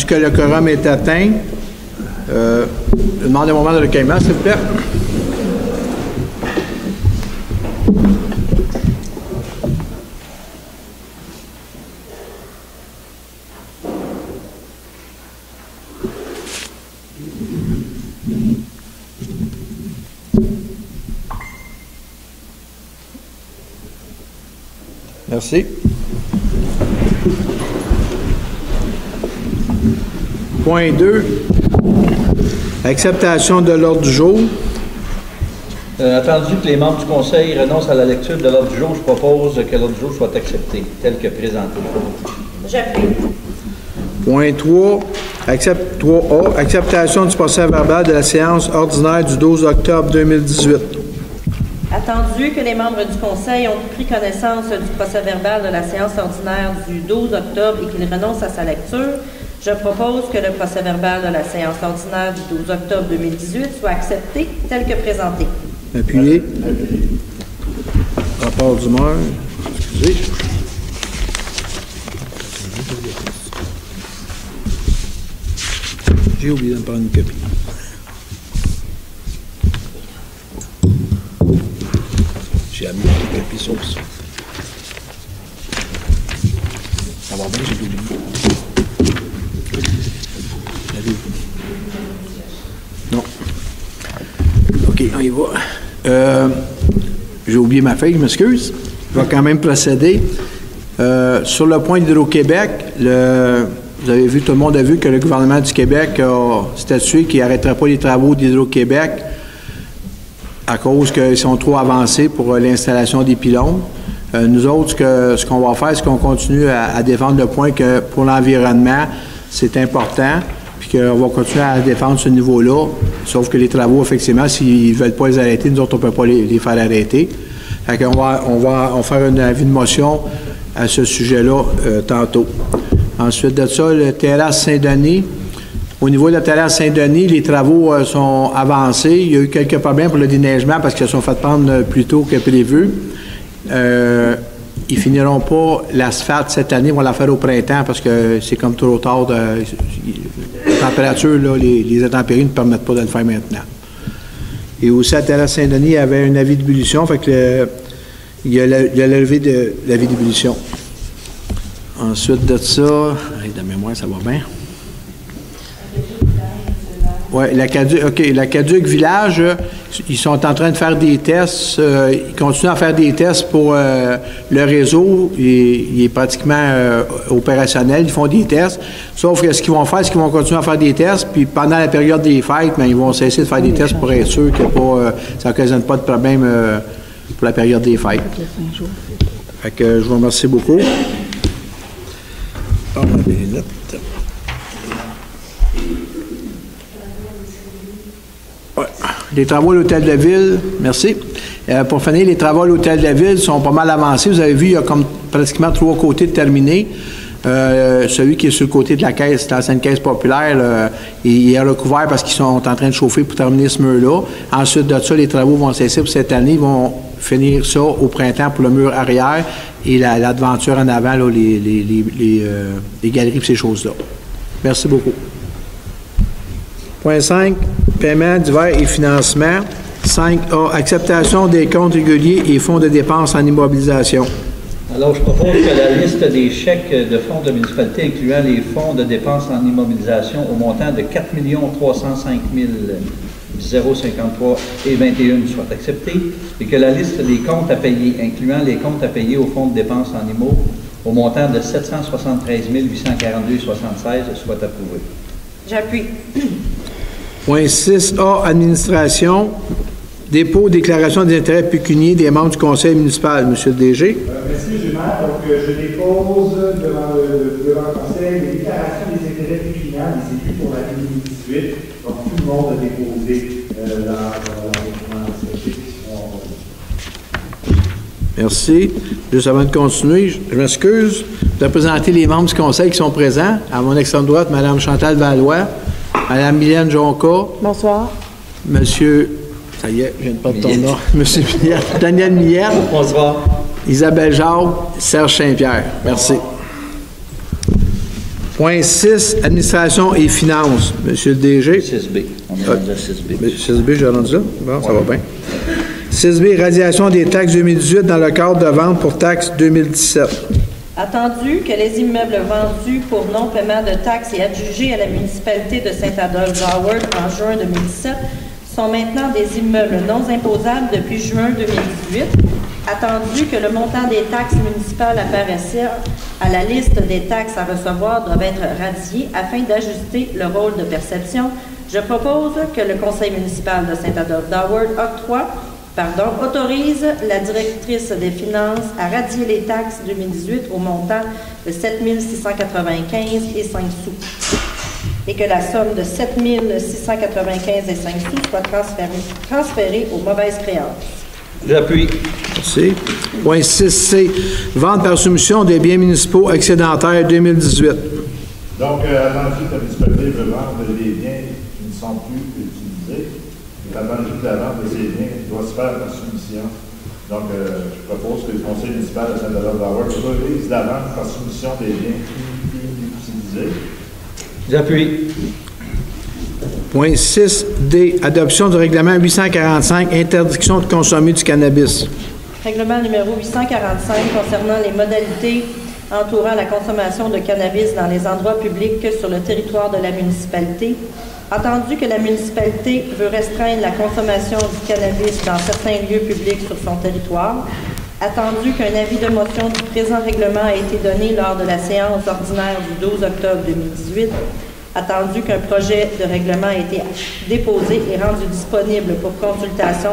Rendu que le quorum est atteint, je demande un moment de recueillement, s'il vous plaît. Merci. Point 2. Acceptation de l'ordre du jour. Attendu que les membres du Conseil renoncent à la lecture de l'ordre du jour, je propose que l'ordre du jour soit accepté, tel que présenté. J'appuie. Point 3. 3A. Acceptation du procès-verbal de la séance ordinaire du 12 octobre 2018. Attendu que les membres du Conseil ont pris connaissance du procès-verbal de la séance ordinaire du 12 octobre et qu'ils renoncent à sa lecture, je propose que le procès-verbal de la séance ordinaire du 12 octobre 2018 soit accepté tel que présenté. Appuyé. Rapport d'humeur. Excusez. J'ai oublié de me prendre une copie. J'ai amené une copie sur ça. Ça va bien, j'ai oublié. Non. OK, on y va. J'ai oublié ma feuille, je m'excuse. Je vais quand même procéder. Sur le point d'Hydro-Québec, vous avez vu, tout le monde a vu que le gouvernement du Québec a statué qu'il n'arrêterait pas les travaux d'Hydro-Québec à cause qu'ils sont trop avancés pour l'installation des pylônes. Nous autres, ce qu'on va faire, c'est qu'on continue à défendre le point que pour l'environnement, c'est important, puis qu'on va continuer à défendre ce niveau-là, sauf que les travaux, effectivement, s'ils ne veulent pas les arrêter, nous autres, on ne peut pas les faire arrêter. Fait qu'on va faire un avis de motion à ce sujet-là tantôt. Ensuite de ça, le terrasse Saint-Denis. Au niveau de la terrasse Saint-Denis, les travaux sont avancés. Il y a eu quelques problèmes pour le déneigement parce qu'ils se sont fait prendre plus tôt que prévu. Ils finiront pas l'asphalte cette année, ils vont la faire au printemps parce que c'est comme trop tard. La température, là, les intempéries ne permettent pas de le faire maintenant. Et aussi à la terrasse Saint-Denis, il y avait un avis d'ébullition, fait que il y a le levé de l'avis d'ébullition. Ensuite de ça, de mémoire, ça va bien. Oui, la Caduc Village, ils sont en train de faire des tests. Ils continuent à faire des tests pour le réseau. Il est pratiquement opérationnel. Ils font des tests. Sauf que ce qu'ils vont faire, c'est qu'ils vont continuer à faire des tests. Puis pendant la période des fêtes, bien, ils vont cesser de faire des tests pour être sûr que ça n'occasionne pas de problème pour la période des fêtes. Fait que je vous remercie beaucoup. Ouais. Les travaux à l'Hôtel de Ville, merci. Pour finir, les travaux à l'Hôtel de Ville sont pas mal avancés. Vous avez vu, il y a comme pratiquement 3 côtés de terminés. Celui qui est sur le côté de la caisse, l'ancienne caisse populaire, il est recouvert parce qu'ils sont en train de chauffer pour terminer ce mur-là. Ensuite de ça, les travaux vont cesser pour cette année. Ils vont finir ça au printemps pour le mur arrière et la devanture en avant, là, les galeries et ces choses-là. Merci beaucoup. Point 5, paiement divers et financement. 5A, acceptation des comptes réguliers et fonds de dépenses en immobilisation. Alors, je propose que la liste des chèques de fonds de municipalité incluant les fonds de dépenses en immobilisation au montant de 4 305 053 et 21 soit acceptée et que la liste des comptes à payer incluant les comptes à payer au fonds de dépenses en immo au montant de 773 842 76 soit approuvée. J'appuie. Point 6A, administration. Dépôt, déclaration des intérêts pécuniaires des membres du conseil municipal. Monsieur le DG. Merci, Gilbert. Donc, je dépose devant le conseil les déclarations des intérêts pécuniaires des élus pour l'année 2018. Donc, tout le monde a déposé leur document respectif. Merci. Juste avant de continuer, je m'excuse de présenter les membres du conseil qui sont présents. À mon extrême droite, Mme Chantal Valois, Mme Mylène Jonca. Bonsoir. Monsieur, ça y est, je viens de perdre ton nom. Monsieur Daniel Millette. Bonsoir. Isabelle Jacques, Serge Saint-Pierre. Merci. Point 6, administration et finances. Monsieur le DG. 6B. On est rendu à 6B. 6B, j'ai rendu là? Bon, ça va bien. 6B, radiation des taxes 2018 dans le cadre de vente pour taxes 2017. Attendu que les immeubles vendus pour non-paiement de taxes et adjugés à la municipalité de Saint-Adolphe-d'Howard en juin 2017 sont maintenant des immeubles non imposables depuis juin 2018. Attendu que le montant des taxes municipales apparaissant à la liste des taxes à recevoir doivent être radiés afin d'ajuster le rôle de perception, je propose que le conseil municipal de Saint-Adolphe-d'Howard autorise la directrice des finances à radier les taxes 2018 au montant de 7 695 et 5 sous et que la somme de 7 695 et 5 sous soit transférée aux mauvaises créances. J'appuie. Merci. Point 6C, vente par soumission des biens municipaux excédentaires 2018. Donc, attendu que la municipalité veut vendre des biens qui ne sont plus utilisés, attendu que la vente de ces biens doit se faire par soumission. Donc, je propose que le conseil municipal de Saint-Adolphe-d'Howard autorise la vente par soumission des biens utilisés. J'appuie. Point 6D, adoption du règlement 845, interdiction de consommer du cannabis. Règlement numéro 845 concernant les modalités entourant la consommation de cannabis dans les endroits publics sur le territoire de la municipalité. Attendu que la municipalité veut restreindre la consommation du cannabis dans certains lieux publics sur son territoire. Attendu qu'un avis de motion du présent règlement a été donné lors de la séance ordinaire du 12 octobre 2018. Attendu qu'un projet de règlement a été déposé et rendu disponible pour consultation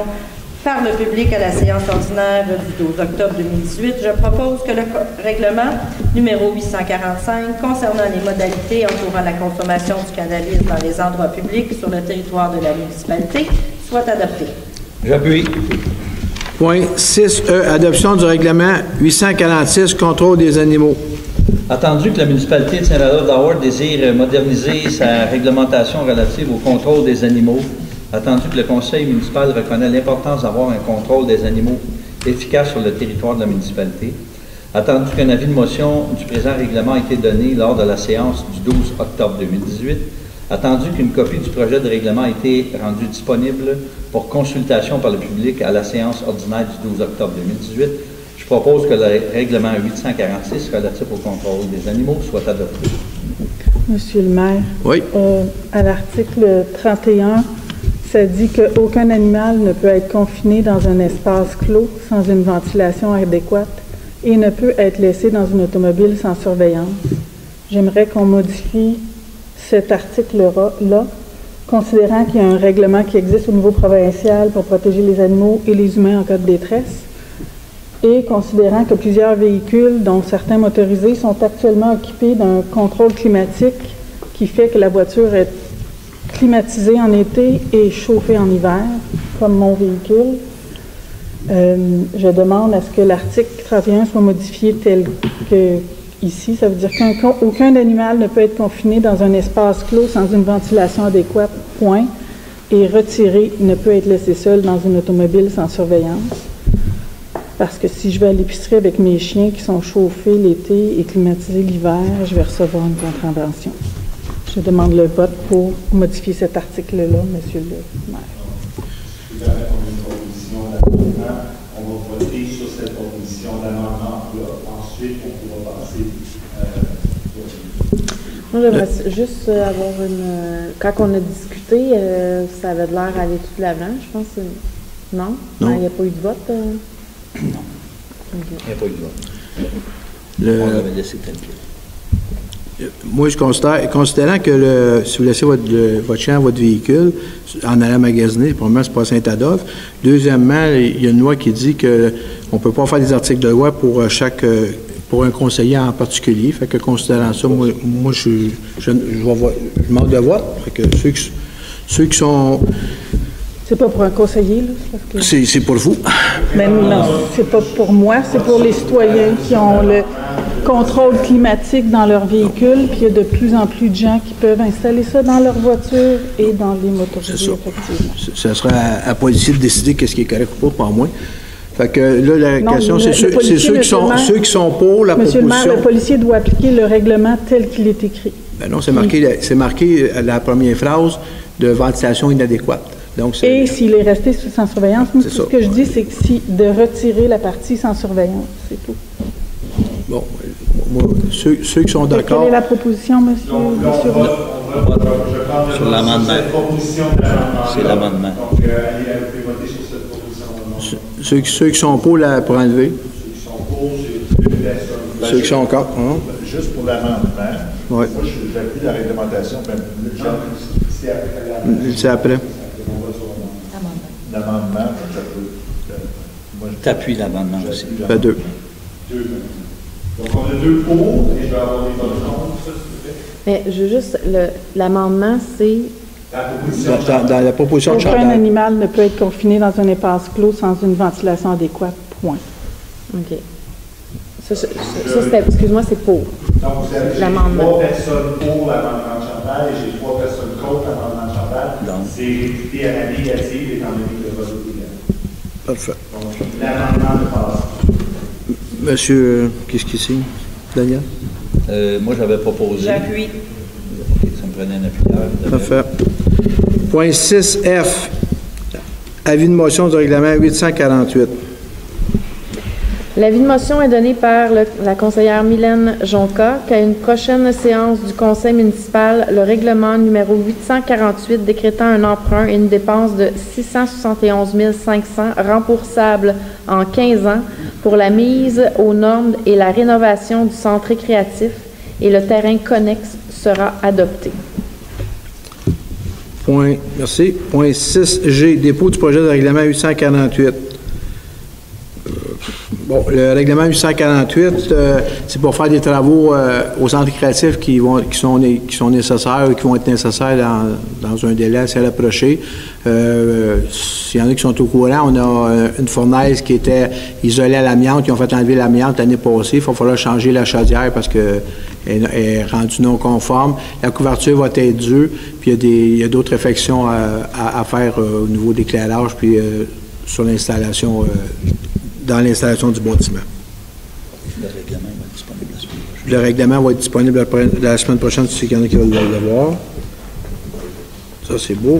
par le public à la séance ordinaire du 12 octobre 2018, je propose que le règlement numéro 845 concernant les modalités entourant la consommation du cannabis dans les endroits publics sur le territoire de la municipalité soit adopté. J'appuie. Point 6E, adoption du règlement 846, contrôle des animaux. Attendu que la municipalité de Saint-Adolphe-d'Howard désire moderniser sa réglementation relative au contrôle des animaux, attendu que le conseil municipal reconnaît l'importance d'avoir un contrôle des animaux efficace sur le territoire de la municipalité, attendu qu'un avis de motion du présent règlement a été donné lors de la séance du 12 octobre 2018, attendu qu'une copie du projet de règlement a été rendue disponible pour consultation par le public à la séance ordinaire du 12 octobre 2018, je propose que le règlement 846 relatif au contrôle des animaux soit adopté. Monsieur le maire, oui. À l'article 31, ça dit qu'aucun animal ne peut être confiné dans un espace clos sans une ventilation adéquate et ne peut être laissé dans une automobile sans surveillance. J'aimerais qu'on modifie cet article-là, considérant qu'il y a un règlement qui existe au niveau provincial pour protéger les animaux et les humains en cas de détresse, et considérant que plusieurs véhicules, dont certains motorisés, sont actuellement équipés d'un contrôle climatique qui fait que la voiture est climatisée en été et chauffée en hiver, comme mon véhicule. Je demande à ce que l'article 31 soit modifié tel que ici. Ça veut dire qu'aucun animal ne peut être confiné dans un espace clos sans une ventilation adéquate, point, et retiré ne peut être laissé seul dans une automobile sans surveillance. Parce que si je vais à l'épicerie avec mes chiens qui sont chauffés l'été et climatisés l'hiver, je vais recevoir une contravention. Je demande le vote pour modifier cet article-là, Monsieur le maire. On a une proposition d'amendement. On va voter sur cette proposition d'amendement. Ensuite, on pourra passer. Moi, j'aimerais juste avoir une. Quand on a discuté, ça avait l'air d'aller tout de l'avant, je pense. Non? Il n'y a pas eu de vote? Non. Okay. Il n'y a pas eu de vote. On l'avait laissé tel quel. Moi, je considérant que si vous laissez votre chien, votre véhicule, en allant magasiner, premièrement, c'est pas Saint-Adolphe. Deuxièmement, il y a une loi qui dit qu'on ne peut pas faire des articles de loi pour un conseiller en particulier. Fait que considérant ça, moi je demande de vote. Fait que ceux qui sont... C'est pas pour un conseiller, là? Parce que... C'est pour vous. Mais non, c'est pas pour moi, c'est pour les citoyens qui ont le contrôle climatique dans leur véhicule, puis il y a de plus en plus de gens qui peuvent installer ça dans leur voiture et dans les motorisés, effectivement. Ça sera à la police de décider qu'est-ce qui est correct ou pas moi. Fait que là, la question, c'est ceux qui sont pour la Monsieur proposition. le maire, le policier doit appliquer le règlement tel qu'il est écrit. Ben non, c'est marqué la première phrase de ventilation inadéquate. Donc, et s'il est resté sans surveillance, moi, ce que je dis, c'est que de retirer la partie sans surveillance, c'est tout. Bon, moi, ceux qui sont d'accord... Quelle est la proposition, monsieur? Donc, là, Sur l'amendement. C'est l'amendement. Donc, allez voter sur cette proposition d'amendement. Ceux qui sont pour enlever. Ceux qui sont pour, c'est deux personnes. Ceux qui sont contre. Juste pour l'amendement, ouais. Moi, j'appuie la réglementation, c'est après. L'amendement, tu appuies l'amendement aussi. Fait deux. Donc, on a deux pour, et je vais avoir des votes contre, ça, s'il vous plaît. Mais je veux juste, l'amendement, c'est... Dans la proposition de Chantal. Aucun animal ne peut être confiné dans un espace clos sans une ventilation adéquate, point. OK. Ça c'était, excuse-moi, c'est pour. Donc, vous avez 3 personnes pour l'amendement de Chantal et j'ai 3 personnes contre l'amendement de Chantal. C'est réputé à la négative étant donné que le vote est égal. Parfait. Donc, l'amendement ne passe. Monsieur, qu'est-ce qu'il signe? Daniel? Moi, j'avais proposé. J'appuie. Ça me prenait un appuyeur. Parfait. Point 6F. Avis de motion du règlement 848. L'avis de motion est donné par la conseillère Mylène Jonca qu'à une prochaine séance du conseil municipal, le règlement numéro 848 décrétant un emprunt et une dépense de 671 500 remboursables en 15 ans pour la mise aux normes et la rénovation du centre récréatif et le terrain connexe sera adopté. Merci. Point 6G. Dépôt du projet de règlement 848. Bon, le règlement 848, c'est pour faire des travaux au centre récréatif qui sont nécessaires ou qui vont être nécessaires dans un délai assez rapproché. S'il y en a qui sont au courant, on a une fournaise qui était isolée à l'amiante, qui ont fait enlever l'amiante l'année passée. Il va falloir changer la chaudière parce qu'elle est rendue non conforme. La couverture va être dure, puis il y a d'autres réflexions à faire au niveau d'éclairage, puis sur l'installation dans l'installation du bâtiment. Le règlement va être disponible la semaine prochaine, si il y en a qui veulent le voir. Ça, c'est beau.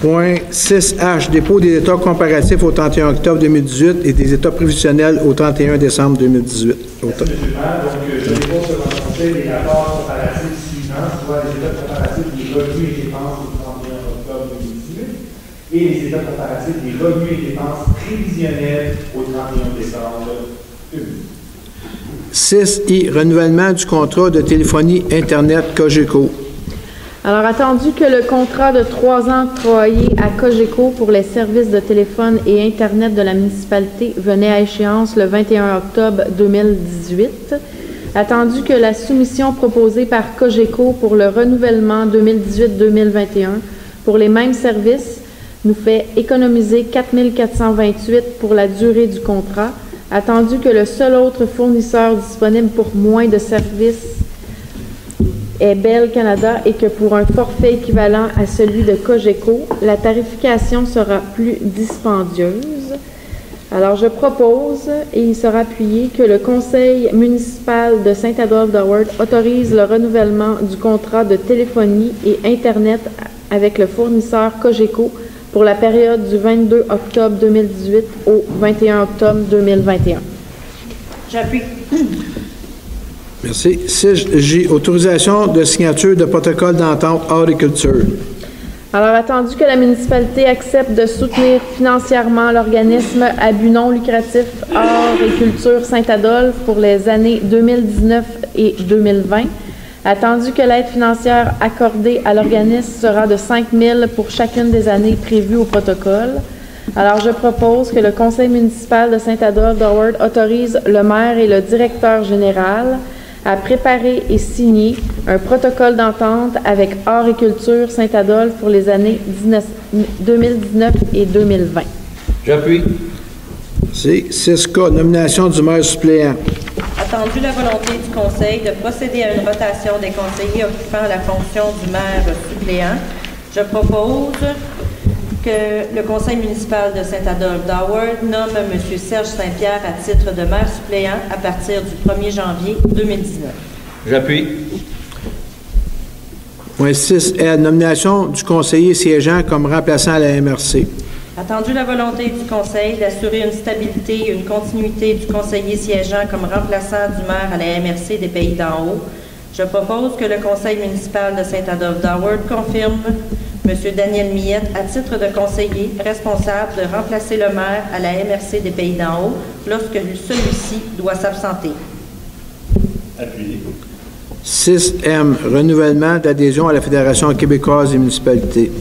Point 6H, dépôt des états comparatifs au 31 octobre 2018 et des états prévisionnels au 31 décembre 2018. Merci, M. le maire. Donc, je dépose sur mon conseil les rapports comparatifs suivants, soit les états comparatifs des revenus et dépenses au 31 octobre 2018 et les états comparatifs des revenus et dépenses prévisionnels au 31 décembre 2018. 6I, renouvellement du contrat de téléphonie Internet Cogeco. Alors, attendu que le contrat de 3 ans octroyé à Cogeco pour les services de téléphone et Internet de la municipalité venait à échéance le 21 octobre 2018, attendu que la soumission proposée par Cogeco pour le renouvellement 2018-2021 pour les mêmes services nous fait économiser 4 428 pour la durée du contrat, attendu que le seul autre fournisseur disponible pour moins de services est Bell Canada et que pour un forfait équivalent à celui de Cogeco, la tarification sera plus dispendieuse. Alors, je propose, et il sera appuyé, que le conseil municipal de Saint-Adolphe-d'Howard autorise le renouvellement du contrat de téléphonie et Internet avec le fournisseur Cogeco pour la période du 22 octobre 2018 au 21 octobre 2021. J'appuie. Merci. 6J, autorisation de signature de protocole d'entente horticulture. Alors, attendu que la municipalité accepte de soutenir financièrement l'organisme à but non lucratif Horticulture Saint-Adolphe pour les années 2019 et 2020, attendu que l'aide financière accordée à l'organisme sera de 5 000 pour chacune des années prévues au protocole, alors je propose que le conseil municipal de Saint-Adolphe-d'Howard autorise le maire et le directeur général à préparer et signer un protocole d'entente avec Horticulture Saint-Adolphe pour les années 2019 et 2020. J'appuie. C'est 6K, nomination du maire suppléant. Attendu la volonté du conseil de procéder à une rotation des conseillers occupant la fonction du maire suppléant, je propose que le conseil municipal de Saint-Adolphe d'Howard nomme M. Serge Saint-Pierre à titre de maire suppléant à partir du 1er janvier 2019. J'appuie. Point 6, nomination du conseiller siégeant comme remplaçant à la MRC. Attendu la volonté du conseil d'assurer une stabilité et une continuité du conseiller siégeant comme remplaçant du maire à la MRC des Pays d'en haut, je propose que le conseil municipal de Saint-Adolphe d'Howard confirme M. Daniel Millette à titre de conseiller responsable de remplacer le maire à la MRC des Pays d'en haut lorsque celui-ci doit s'absenter. Appuyé. 6M, renouvellement d'adhésion à la Fédération québécoise des municipalités.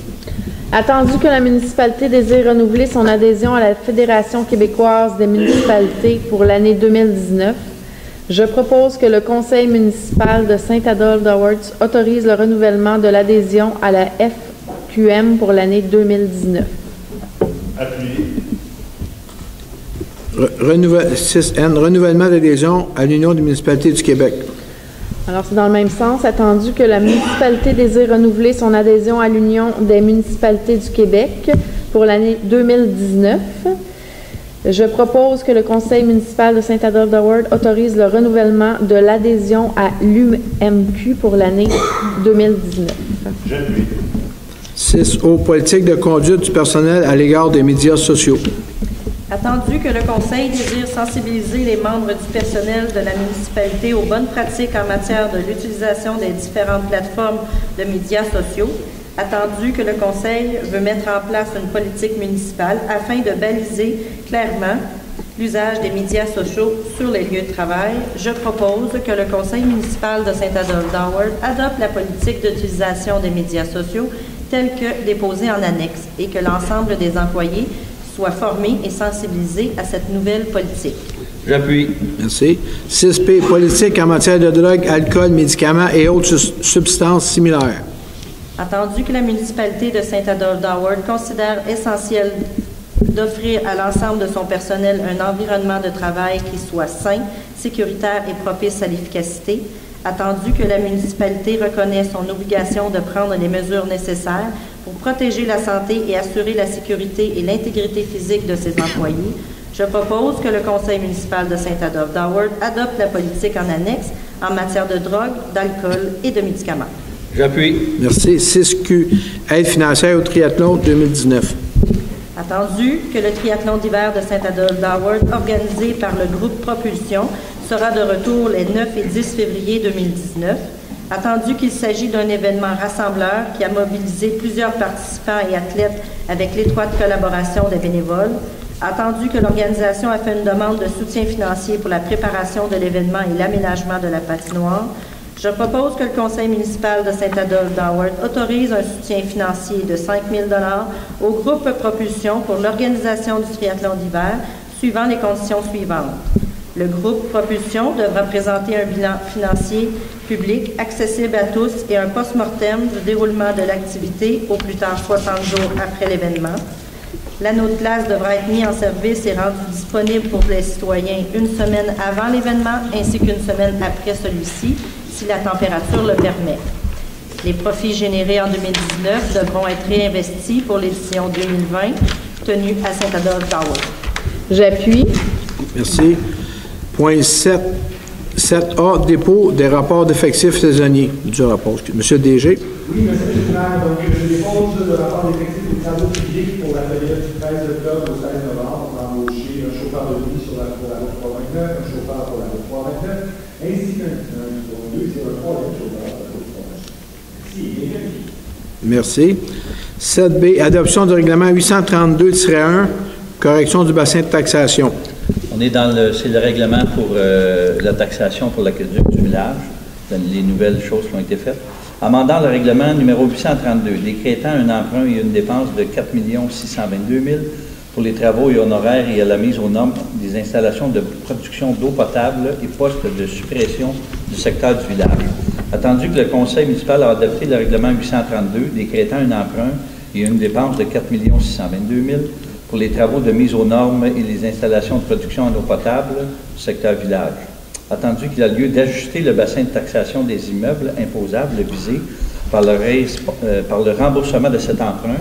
Attendu que la municipalité désire renouveler son adhésion à la Fédération québécoise des municipalités pour l'année 2019, je propose que le conseil municipal de Saint-Adolphe d'Howard autorise le renouvellement de l'adhésion à la FQM pour l'année 2019. Appuyé. 6N, renouvellement d'adhésion à l'Union des municipalités du Québec. Alors, c'est dans le même sens. Attendu que la municipalité désire renouveler son adhésion à l'Union des municipalités du Québec pour l'année 2019, je propose que le conseil municipal de Saint-Adolphe d'Howard autorise le renouvellement de l'adhésion à l'UMQ pour l'année 2019. J'appuie. 6O, politique de conduite du personnel à l'égard des médias sociaux. Attendu que le conseil désire sensibiliser les membres du personnel de la municipalité aux bonnes pratiques en matière de l'utilisation des différentes plateformes de médias sociaux, attendu que le conseil veut mettre en place une politique municipale afin de baliser clairement l'usage des médias sociaux sur les lieux de travail, je propose que le conseil municipal de Saint-Adolphe d'Howard adopte la politique d'utilisation des médias sociaux telle que déposée en annexe et que l'ensemble des employés soient formés et sensibilisés à cette nouvelle politique. J'appuie. Merci. 6P, politique en matière de drogue, alcool, médicaments et autres substances similaires. Attendu que la municipalité de Saint-Adolphe d'Howard considère essentiel d'offrir à l'ensemble de son personnel un environnement de travail qui soit sain, sécuritaire et propice à l'efficacité, attendu que la municipalité reconnaît son obligation de prendre les mesures nécessaires pour protéger la santé et assurer la sécurité et l'intégrité physique de ses employés, je propose que le conseil municipal de Saint-Adolphe d'Howard adopte la politique en annexe en matière de drogue, d'alcool et de médicaments. J'appuie. Merci. 6Q, aide financière au triathlon 2019. Attendu que le triathlon d'hiver de Saint-Adolphe d'Howard, organisé par le groupe Propulsion, sera de retour les 9 et 10 février 2019. Attendu qu'il s'agit d'un événement rassembleur qui a mobilisé plusieurs participants et athlètes avec l'étroite collaboration des bénévoles. Attendu que l'organisation a fait une demande de soutien financier pour la préparation de l'événement et l'aménagement de la patinoire, je propose que le conseil municipal de Saint-Adolphe d'Howard autorise un soutien financier de 5 000 $ au groupe Propulsion pour l'organisation du triathlon d'hiver, suivant les conditions suivantes. Le groupe Propulsion devra présenter un bilan financier public accessible à tous et un post-mortem du déroulement de l'activité au plus tard 60 jours après l'événement. L'anneau de place devra être mis en service et rendu disponible pour les citoyens une semaine avant l'événement ainsi qu'une semaine après celui-ci, si la température le permet. Les profits générés en 2019 devront être réinvestis pour l'édition 2020 tenue à Saint-Adolphe d'Howard. J'appuie. Merci. Point 7. 7A, dépôt des rapports d'effectifs saisonniers du rapport. Monsieur DG. Oui, Monsieur le Président. Donc, je dépose le rapport d'effectifs des travaux publics pour la période du 13 octobre au 16 novembre. On a embauché un chauffeur de nuit pour la route 329, un chauffeur pour la route 329, ainsi qu'un deuxième troisième chauffeur pour la route 329. Merci. Merci. 7B, adoption du règlement 832-1, correction du bassin de taxation. On est c'est le règlement pour la taxation pour l'aqueduc du village, les nouvelles choses qui ont été faites. Amendant le règlement numéro 832, décrétant un emprunt et une dépense de 4 622 000 pour les travaux et honoraires et à la mise aux normes des installations de production d'eau potable et postes de suppression du secteur du village. Attendu que le conseil municipal a adopté le règlement 832, décrétant un emprunt et une dépense de 4 622 000 pour les travaux de mise aux normes et les installations de production en eau potable du secteur village. Attendu qu'il a lieu d'ajuster le bassin de taxation des immeubles imposables visés par le remboursement de cet emprunt,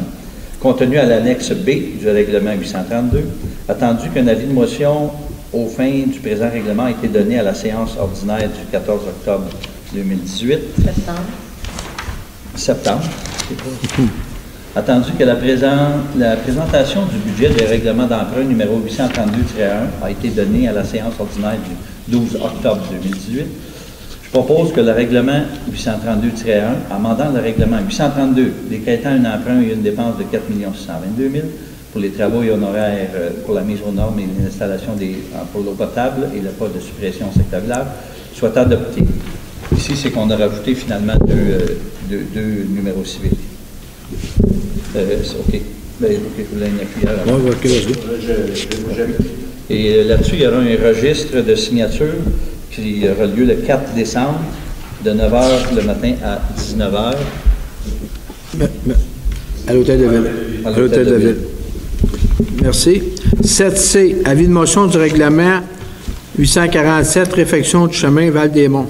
contenu à l'annexe B du règlement 832, attendu qu'un avis de motion aux fins du présent règlement a été donné à la séance ordinaire du 14 octobre 2018. Septembre. Attendu que la présentation du budget des règlements d'emprunt numéro 832-1 a été donnée à la séance ordinaire du 12 octobre 2018. Je propose que le règlement 832-1, amendant le règlement 832, décrétant un emprunt et une dépense de 4 622 000 pour les travaux et honoraires pour la mise aux normes et l'installation pour l'eau potable et le pas de suppression sectorielle, soit adopté. Ici, c'est qu'on a rajouté finalement deux numéros civiques. OK. Ben, OK, je voulais une appui. Et là-dessus, il y aura un registre de signature qui aura lieu le 4 décembre, de 9h le matin à 19h. À l'hôtel de ville. À l'hôtel de ville. Merci. 7C, avis de motion du règlement 847, réfection du chemin Val-des-Monts.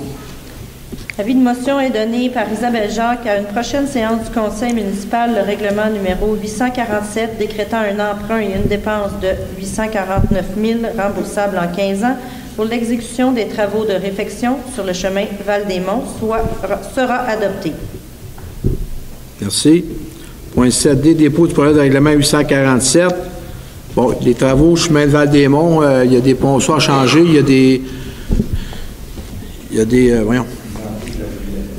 Avis de motion est donné par Isabelle Jacques à une prochaine séance du Conseil municipal, le règlement numéro 847, décrétant un emprunt et une dépense de 849 000 remboursables en 15 ans pour l'exécution des travaux de réfection sur le chemin Val-des-Monts sera adopté. Merci. Point 7D, dépôt du projet de règlement 847. Bon, les travaux, chemin de Val-des-Monts, il y a des ponceaux à changer, il y a des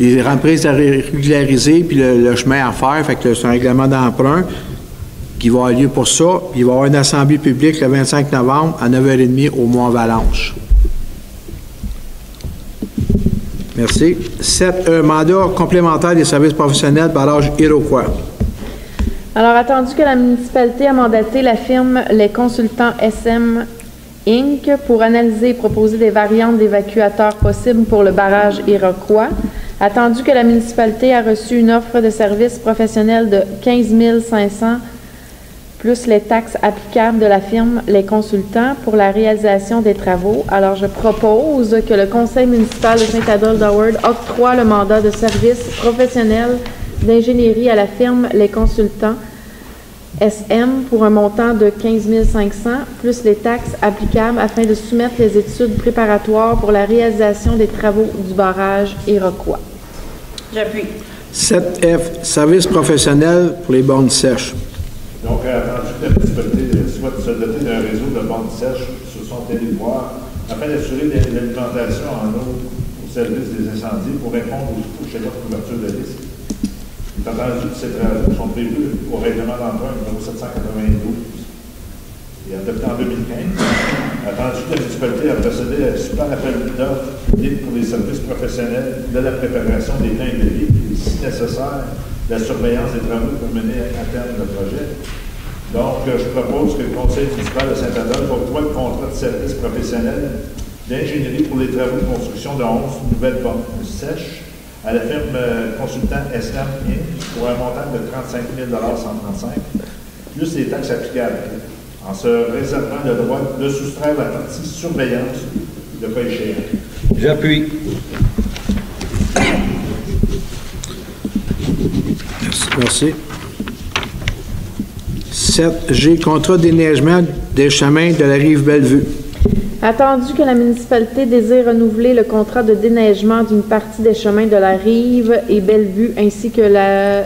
les remprises à régulariser, puis le chemin à faire. Fait que c'est un règlement d'emprunt qui va avoir lieu pour ça. Puis il va y avoir une assemblée publique le 25 novembre à 9h30 au Mont-Valanche. Merci. 7. Mandat complémentaire des services professionnels barrage Iroquois. Alors, attendu que la municipalité a mandaté la firme Les Consultants SM Inc. pour analyser et proposer des variantes d'évacuateurs possibles pour le barrage Iroquois, attendu que la municipalité a reçu une offre de services professionnels de 15 500 plus les taxes applicables de la firme Les Consultants pour la réalisation des travaux. Alors, je propose que le Conseil municipal de Saint-Adolphe-d'Howard octroie le mandat de service professionnel d'ingénierie à la firme Les Consultants SM pour un montant de 15 500 plus les taxes applicables afin de soumettre les études préparatoires pour la réalisation des travaux du barrage Iroquois. J'appuie. 7F, service professionnel pour les bornes sèches. Donc, attendu que la municipalité souhaite se doter d'un réseau de bornes sèches sur son territoire afin d'assurer l'alimentation en eau au service des incendies pour répondre aux schémas de couverture de risque. Il est entendu que ces travaux sont prévus au règlement d'emprunt numéro 792 et adopté en 2015. Attendu que la municipalité a procédé à un super appel d'offres pour les services professionnels de la préparation des plans de vie et, si nécessaire, la surveillance des travaux pour mener à terme le projet. Donc, je propose que le Conseil municipal de Saint-Adolphe octroie le contrat de service professionnel d'ingénierie pour les travaux de construction de 11 nouvelles bornes sèches à la firme consultant SM Inc. pour un montant de 35 135 plus les taxes applicables, en se réservant le droit de soustraire la partie surveillance de cas échéant. J'appuie. Merci. 7G, contrat déneigement des chemins de la rive Bellevue. Attendu que la municipalité désire renouveler le contrat de déneigement d'une partie des chemins de la rive et Bellevue, ainsi que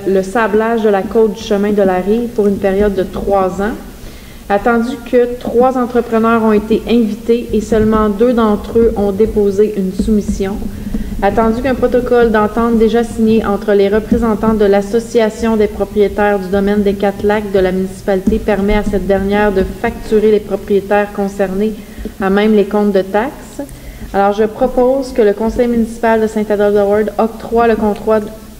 le sablage de la côte du chemin de la rive pour une période de 3 ans. Attendu que 3 entrepreneurs ont été invités et seulement 2 d'entre eux ont déposé une soumission. Attendu qu'un protocole d'entente déjà signé entre les représentants de l'Association des propriétaires du domaine des 4 lacs de la municipalité permet à cette dernière de facturer les propriétaires concernés à même les comptes de taxes. Alors, je propose que le Conseil municipal de Saint-Adolphe-d'Howard octroie le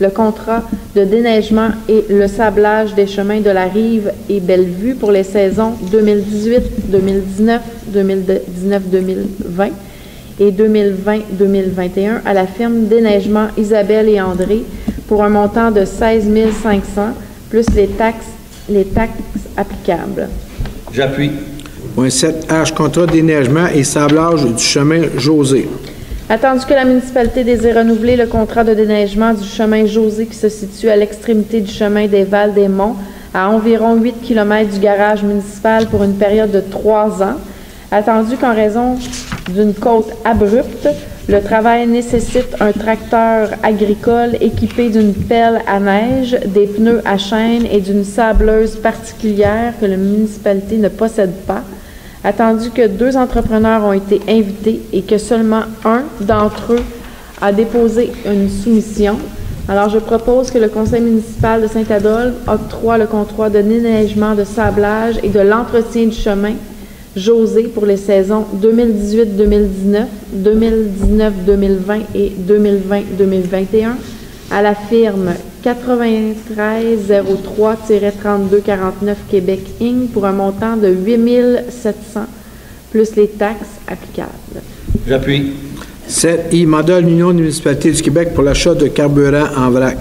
contrat de déneigement et le sablage des chemins de la rive et Bellevue pour les saisons 2018-2019, 2019-2020 et 2020-2021 à la firme déneigement Isabelle et André pour un montant de 16 500 plus les taxes applicables. J'appuie. Point 7H, contrat de déneigement et sablage du chemin José. Attendu que la municipalité désire renouveler le contrat de déneigement du chemin José qui se situe à l'extrémité du chemin des Vals-des-Monts, à environ 8 km du garage municipal pour une période de 3 ans. Attendu qu'en raison d'une côte abrupte, le travail nécessite un tracteur agricole équipé d'une pelle à neige, des pneus à chaîne et d'une sableuse particulière que la municipalité ne possède pas. Attendu que 2 entrepreneurs ont été invités et que seulement un d'entre eux a déposé une soumission, alors je propose que le conseil municipal de Saint-Adolphe octroie le contrat de déneigement, de sablage et de l'entretien du chemin José pour les saisons 2018-2019, 2019-2020 et 2020-2021 à la firme 9303-3249 Québec Inc. pour un montant de 8 700 plus les taxes applicables. J'appuie. 7I, mandat de l'Union des municipalités du Québec pour l'achat de carburant en vrac.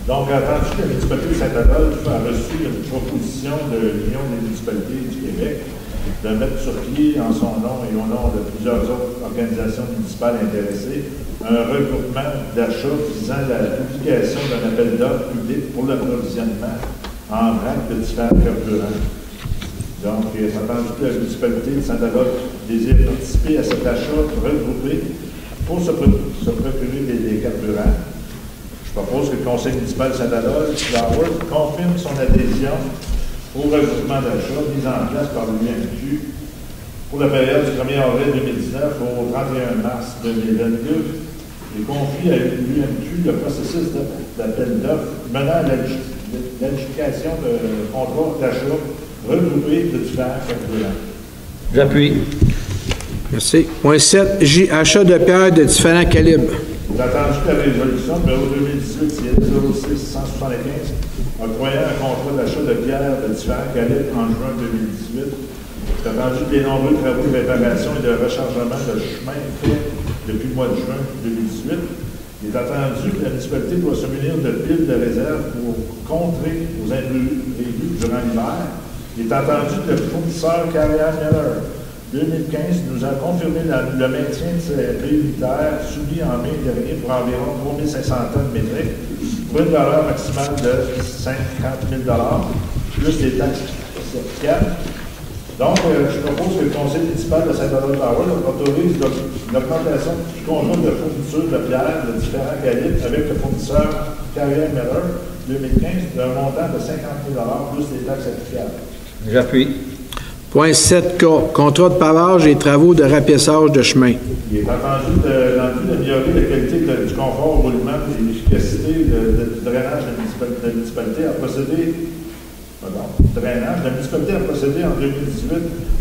Donc, attendu que la municipalité de Saint-Adolphe a reçu une proposition de l'Union des municipalités du Québec de mettre sur pied en son nom et au nom de plusieurs autres organisations municipales intéressées un regroupement d'achats visant la publication d'un appel d'offres public pour l'approvisionnement en vrac de différents carburants. Donc, il est attendu que la municipalité de Saint-Adolphe désire participer à cet achat regroupé pour se procurer des carburants. Je propose que le conseil municipal de Saint-Adolphe confirme son adhésion au regroupement d'achat mis en place par l'UMQ pour la période du 1er avril 2019 au 31 mars 2022 et confie à l'UMQ le processus d'appel d'offres menant à l'adjudication de contrats d'achat regroupés de différents carburants. J'appuie. Merci. Point 7, J, achat de pierres de différents calibres. J'ai attendu que la résolution numéro 2018-06-175 octroyant un contrat d'achat de pierres de différents calibres en juin 2018. J'ai attendu que les nombreux travaux de réparation et de rechargement de chemin faits depuis le mois de juin 2018. Il est attendu que la municipalité doit se munir de piles de réserve pour contrer aux imprévus durant l'hiver. Il est attendu que le fournisseur Carrière Miller 2015 nous a confirmé le maintien de ses prix unitaires soumis en mai dernier pour environ 3500 tonnes métriques pour une valeur maximale de 50 000 plus les taxes certificales. Donc, je propose que le conseil municipal de Saint-Adolphe autorise l'augmentation du contrat de fourniture de pierres de différents calibres avec le fournisseur Carrière Miller 2015 d'un montant de 50 000 plus les taxes applicables. J'appuie. Point 7K, contrat de pavage et travaux de rapiessage de chemin. Il est entendu dans le but d'améliorer la qualité du confort au roulement et l'efficacité du drainage de la municipalité a procédé la municipalité a procédé en 2018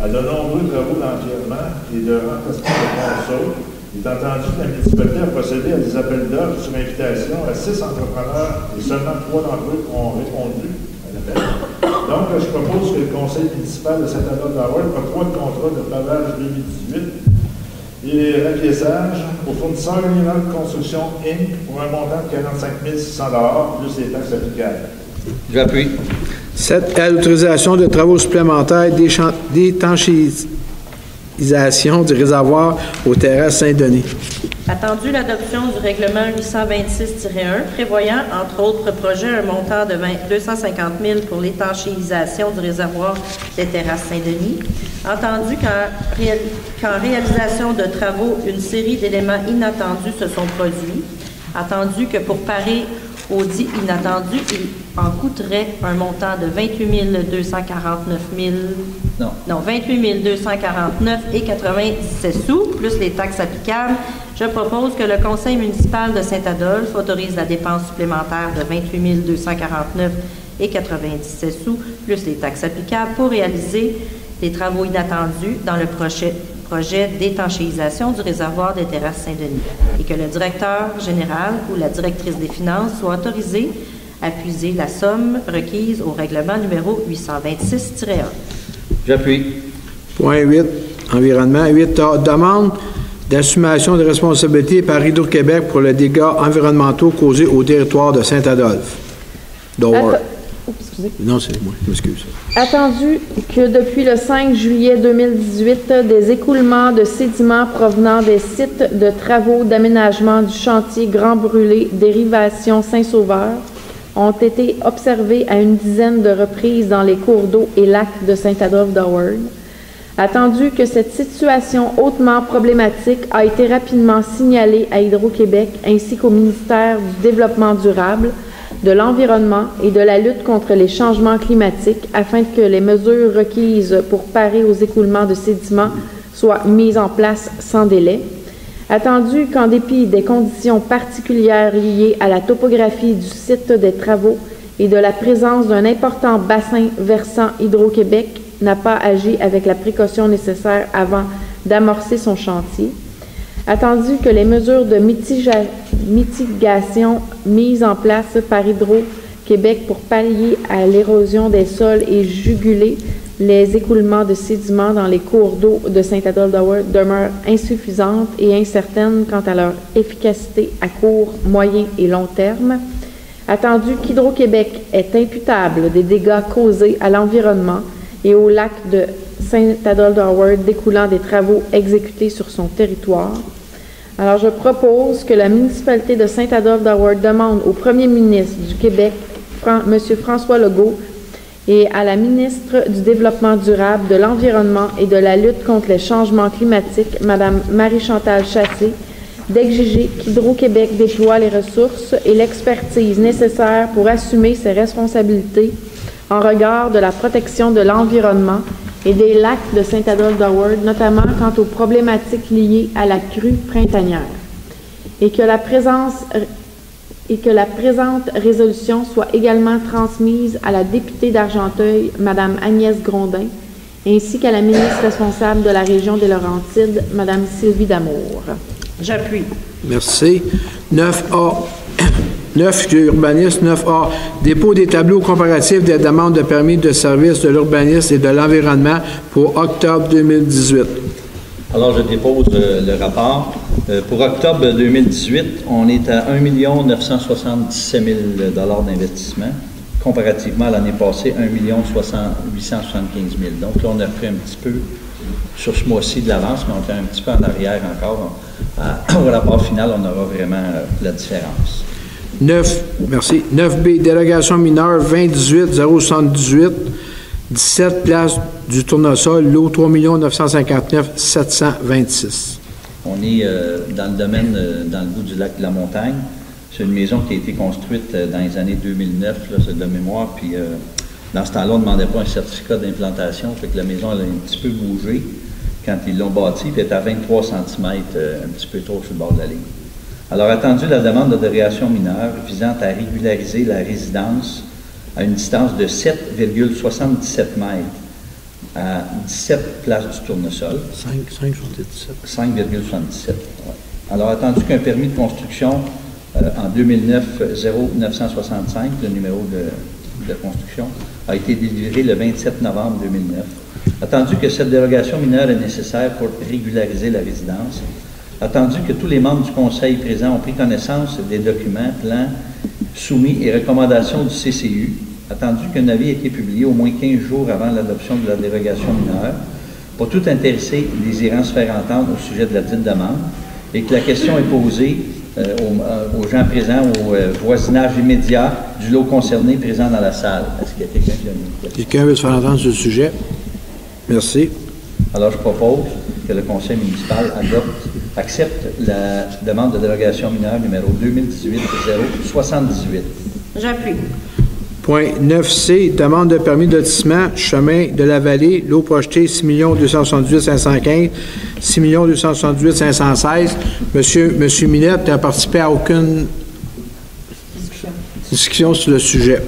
à de nombreux travaux d'empierrement et de remplacement de ponceaux. Il est entendu que la municipalité a procédé à des appels d'offres sur invitation à 6 entrepreneurs et seulement 3 d'entre eux ont répondu à l'appel. Donc, je propose que le conseil municipal de Saint-Adolphe octroie le contrat de pavage 2018 et rapiessage au fournisseur Unival Construction Inc. pour un montant de 45 600 $ plus les taxes applicables. J'appuie. 7, l'autorisation de travaux supplémentaires d'étanchéisation du réservoir aux terrasses Saint-Denis. Attendu l'adoption du règlement 826-1 prévoyant, entre autres projets, un montant de 250 000 pour l'étanchéisation du réservoir des terrasses Saint-Denis. Entendu qu'en réalisation de travaux, une série d'éléments inattendus se sont produits. Attendu que pour parer au dit inattendu, il en coûterait un montant de 28 249 et 97 sous, plus les taxes applicables. Je propose que le conseil municipal de Saint-Adolphe autorise la dépense supplémentaire de 28 249 et 97 sous, plus les taxes applicables pour réaliser les travaux inattendus dans le projet d'étanchéisation du réservoir des terrasses Saint-Denis et que le directeur général ou la directrice des finances soit autorisé à puiser la somme requise au règlement numéro 826-1. J'appuie. Point 8, environnement. 8, demande d'assumation de responsabilité par Hydro-Québec pour les dégâts environnementaux causés au territoire de Saint-Adolphe. excusez. Non, c'est moi, je m'excuse. Attendu que depuis le 5 juillet 2018, des écoulements de sédiments provenant des sites de travaux d'aménagement du chantier Grand Brûlé Dérivation Saint-Sauveur ont été observés à une dizaine de reprises dans les cours d'eau et lacs de Saint-Adolphe-d'Howard. Attendu que cette situation hautement problématique a été rapidement signalée à Hydro-Québec ainsi qu'au ministère du Développement durable, de l'Environnement et de la lutte contre les changements climatiques afin que les mesures requises pour parer aux écoulements de sédiments soient mises en place sans délai. Attendu qu'en dépit des conditions particulières liées à la topographie du site des travaux et de la présence d'un important bassin versant, Hydro-Québec n'a pas agi avec la précaution nécessaire avant d'amorcer son chantier. Attendu que les mesures de mitigation mises en place par Hydro-Québec pour pallier à l'érosion des sols et juguler les écoulements de sédiments dans les cours d'eau de Saint-Adolphe-d'Howard demeurent insuffisantes et incertaines quant à leur efficacité à court, moyen et long terme. Attendu qu'Hydro-Québec est imputable des dégâts causés à l'environnement et au lac de Saint-Adolphe-d'Howard découlant des travaux exécutés sur son territoire. Alors, je propose que la municipalité de Saint-Adolphe-d'Howard demande au premier ministre du Québec, M. François Legault, et à la ministre du Développement durable, de l'Environnement et de la lutte contre les changements climatiques, Mme Marie-Chantal Chassé, d'exiger qu'Hydro-Québec déploie les ressources et l'expertise nécessaires pour assumer ses responsabilités en regard de la protection de l'environnement et des lacs de Saint-Adolphe-d'Howard, notamment quant aux problématiques liées à la crue printanière, et que la présente résolution soit également transmise à la députée d'Argenteuil, Mme Agnès Grondin, ainsi qu'à la ministre responsable de la région des Laurentides, Mme Sylvie Damour. J'appuie. Merci. 9A. 9, urbanisme. 9A, dépôt des tableaux comparatifs des demandes de permis de service de l'urbanisme et de l'environnement pour octobre 2018. Alors, je dépose le rapport. Pour octobre 2018, on est à 1 977 000 $ d'investissement, comparativement à l'année passée, 1 875 000 $. Donc là, on a pris un petit peu sur ce mois-ci de l'avance, mais on est un petit peu en arrière encore. Au rapport final, on aura vraiment la différence. 9, merci. 9B, délégation mineure 2018-078, 17 places du tournesol, lot 3 959 726. On est dans le domaine, dans le bout du lac de la Montagne. C'est une maison qui a été construite dans les années 2009, là, c'est de mémoire, puis dans ce temps-là, on ne demandait pas un certificat d'implantation, fait que la maison, elle a un petit peu bougé quand ils l'ont bâtie, puis elle est à 23 cm, un petit peu trop sur le bord de la ligne. Alors, attendu la demande de dérogation mineure visant à régulariser la résidence à une distance de 7,77 mètres à 17 places du tournesol. 5,77. 5,77. Ouais. Alors, attendu qu'un permis de construction en 2009-0965, le numéro de construction, a été délivré le 27 novembre 2009. Attendu que cette dérogation mineure est nécessaire pour régulariser la résidence. Attendu que tous les membres du Conseil présents ont pris connaissance des documents, plans soumis et recommandations du CCU. Attendu qu'un avis ait été publié au moins 15 jours avant l'adoption de la dérogation mineure pour tout intéressé désirant se faire entendre au sujet de la dite demande et que la question est posée aux gens présents au voisinage immédiat du lot concerné présent dans la salle. Est-ce qu'il y a quelqu'un qui a une question? Quelqu'un veut se faire entendre sur le sujet? Merci. Alors, je propose que le Conseil municipal accepte la demande de dérogation mineure numéro 2018-078. J'appuie. Point 9C, demande de permis de lotissement, chemin de la vallée, lot projeté 6 278 515, 6 278 516. Monsieur Minette n'a participé à aucune discussion sur le sujet.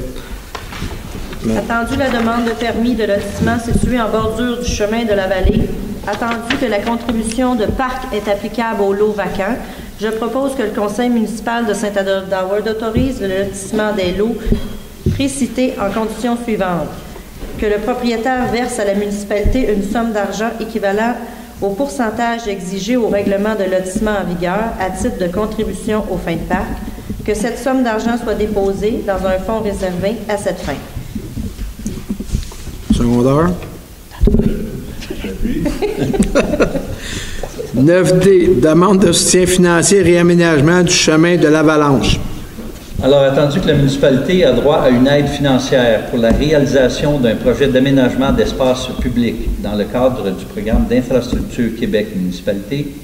Attendu la demande de permis de lotissement situé en bordure du chemin de la vallée, attendu que la contribution de parc est applicable au lot vacant, je propose que le Conseil municipal de Saint-Adolphe-d'Howard autorise le lotissement des lots précités en conditions suivantes. Que le propriétaire verse à la municipalité une somme d'argent équivalent au pourcentage exigé au règlement de lotissement en vigueur à titre de contribution aux fins de parc, que cette somme d'argent soit déposée dans un fonds réservé à cette fin. Secondaire. 9D, demande de soutien financier et réaménagement du chemin de l'Avalanche. Alors, attendu que la municipalité a droit à une aide financière pour la réalisation d'un projet d'aménagement d'espace public dans le cadre du programme d'infrastructure Québec Municipalité,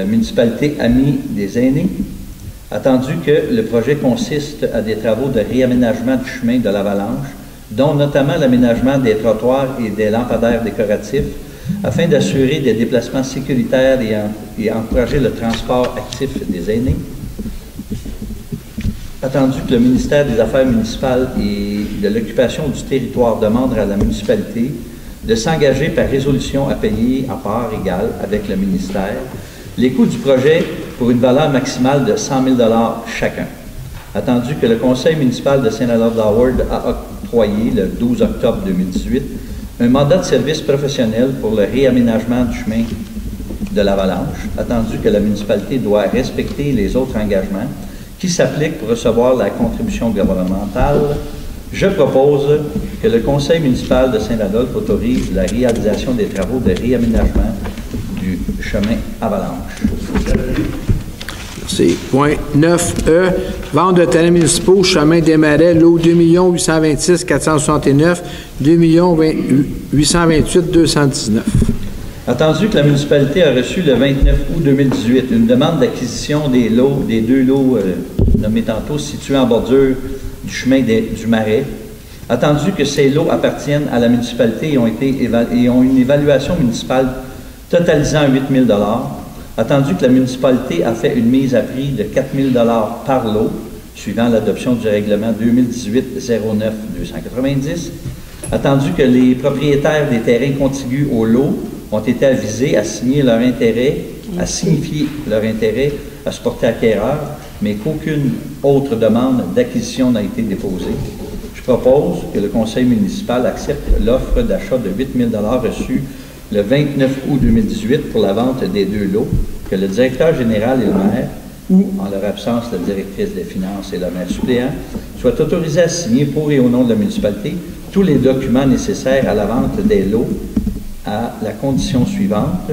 Municipalité Amis des aînés, attendu que le projet consiste à des travaux de réaménagement du chemin de l'Avalanche, dont notamment l'aménagement des trottoirs et des lampadaires décoratifs, afin d'assurer des déplacements sécuritaires et encourager le transport actif des aînés. Attendu que le ministère des Affaires municipales et de l'occupation du territoire demande à la municipalité de s'engager par résolution à payer en part égale avec le ministère les coûts du projet pour une valeur maximale de 100 000 $ chacun. Attendu que le conseil municipal de Saint-Adolphe-d'Howard a octroyé le 12 octobre 2018 un mandat de service professionnel pour le réaménagement du chemin de l'Avalanche, attendu que la municipalité doit respecter les autres engagements qui s'appliquent pour recevoir la contribution gouvernementale, je propose que le conseil municipal de Saint-Adolphe autorise la réalisation des travaux de réaménagement du chemin Avalanche. Merci. Point 9E, vente de terrains municipaux, chemin des Marais, lot 2 826 469, 2 828 219. Attendu que la municipalité a reçu le 29 août 2018 une demande d'acquisition des deux lots nommés tantôt situés en bordure du chemin du Marais, attendu que ces lots appartiennent à la municipalité et ont une évaluation municipale totalisant 8 000 $, attendu que la municipalité a fait une mise à prix de 4 000 $ par lot, suivant l'adoption du règlement 2018-09-290, attendu que les propriétaires des terrains contigus au lot ont été avisés à signifier leur intérêt à se porter acquéreur, mais qu'aucune autre demande d'acquisition n'a été déposée. Je propose que le conseil municipal accepte l'offre d'achat de 8 000 $ reçue le 29 août 2018 pour la vente des deux lots, que le directeur général et le maire, ou, en leur absence, la directrice des finances et le maire suppléant, soient autorisés à signer pour et au nom de la municipalité tous les documents nécessaires à la vente des lots à la condition suivante,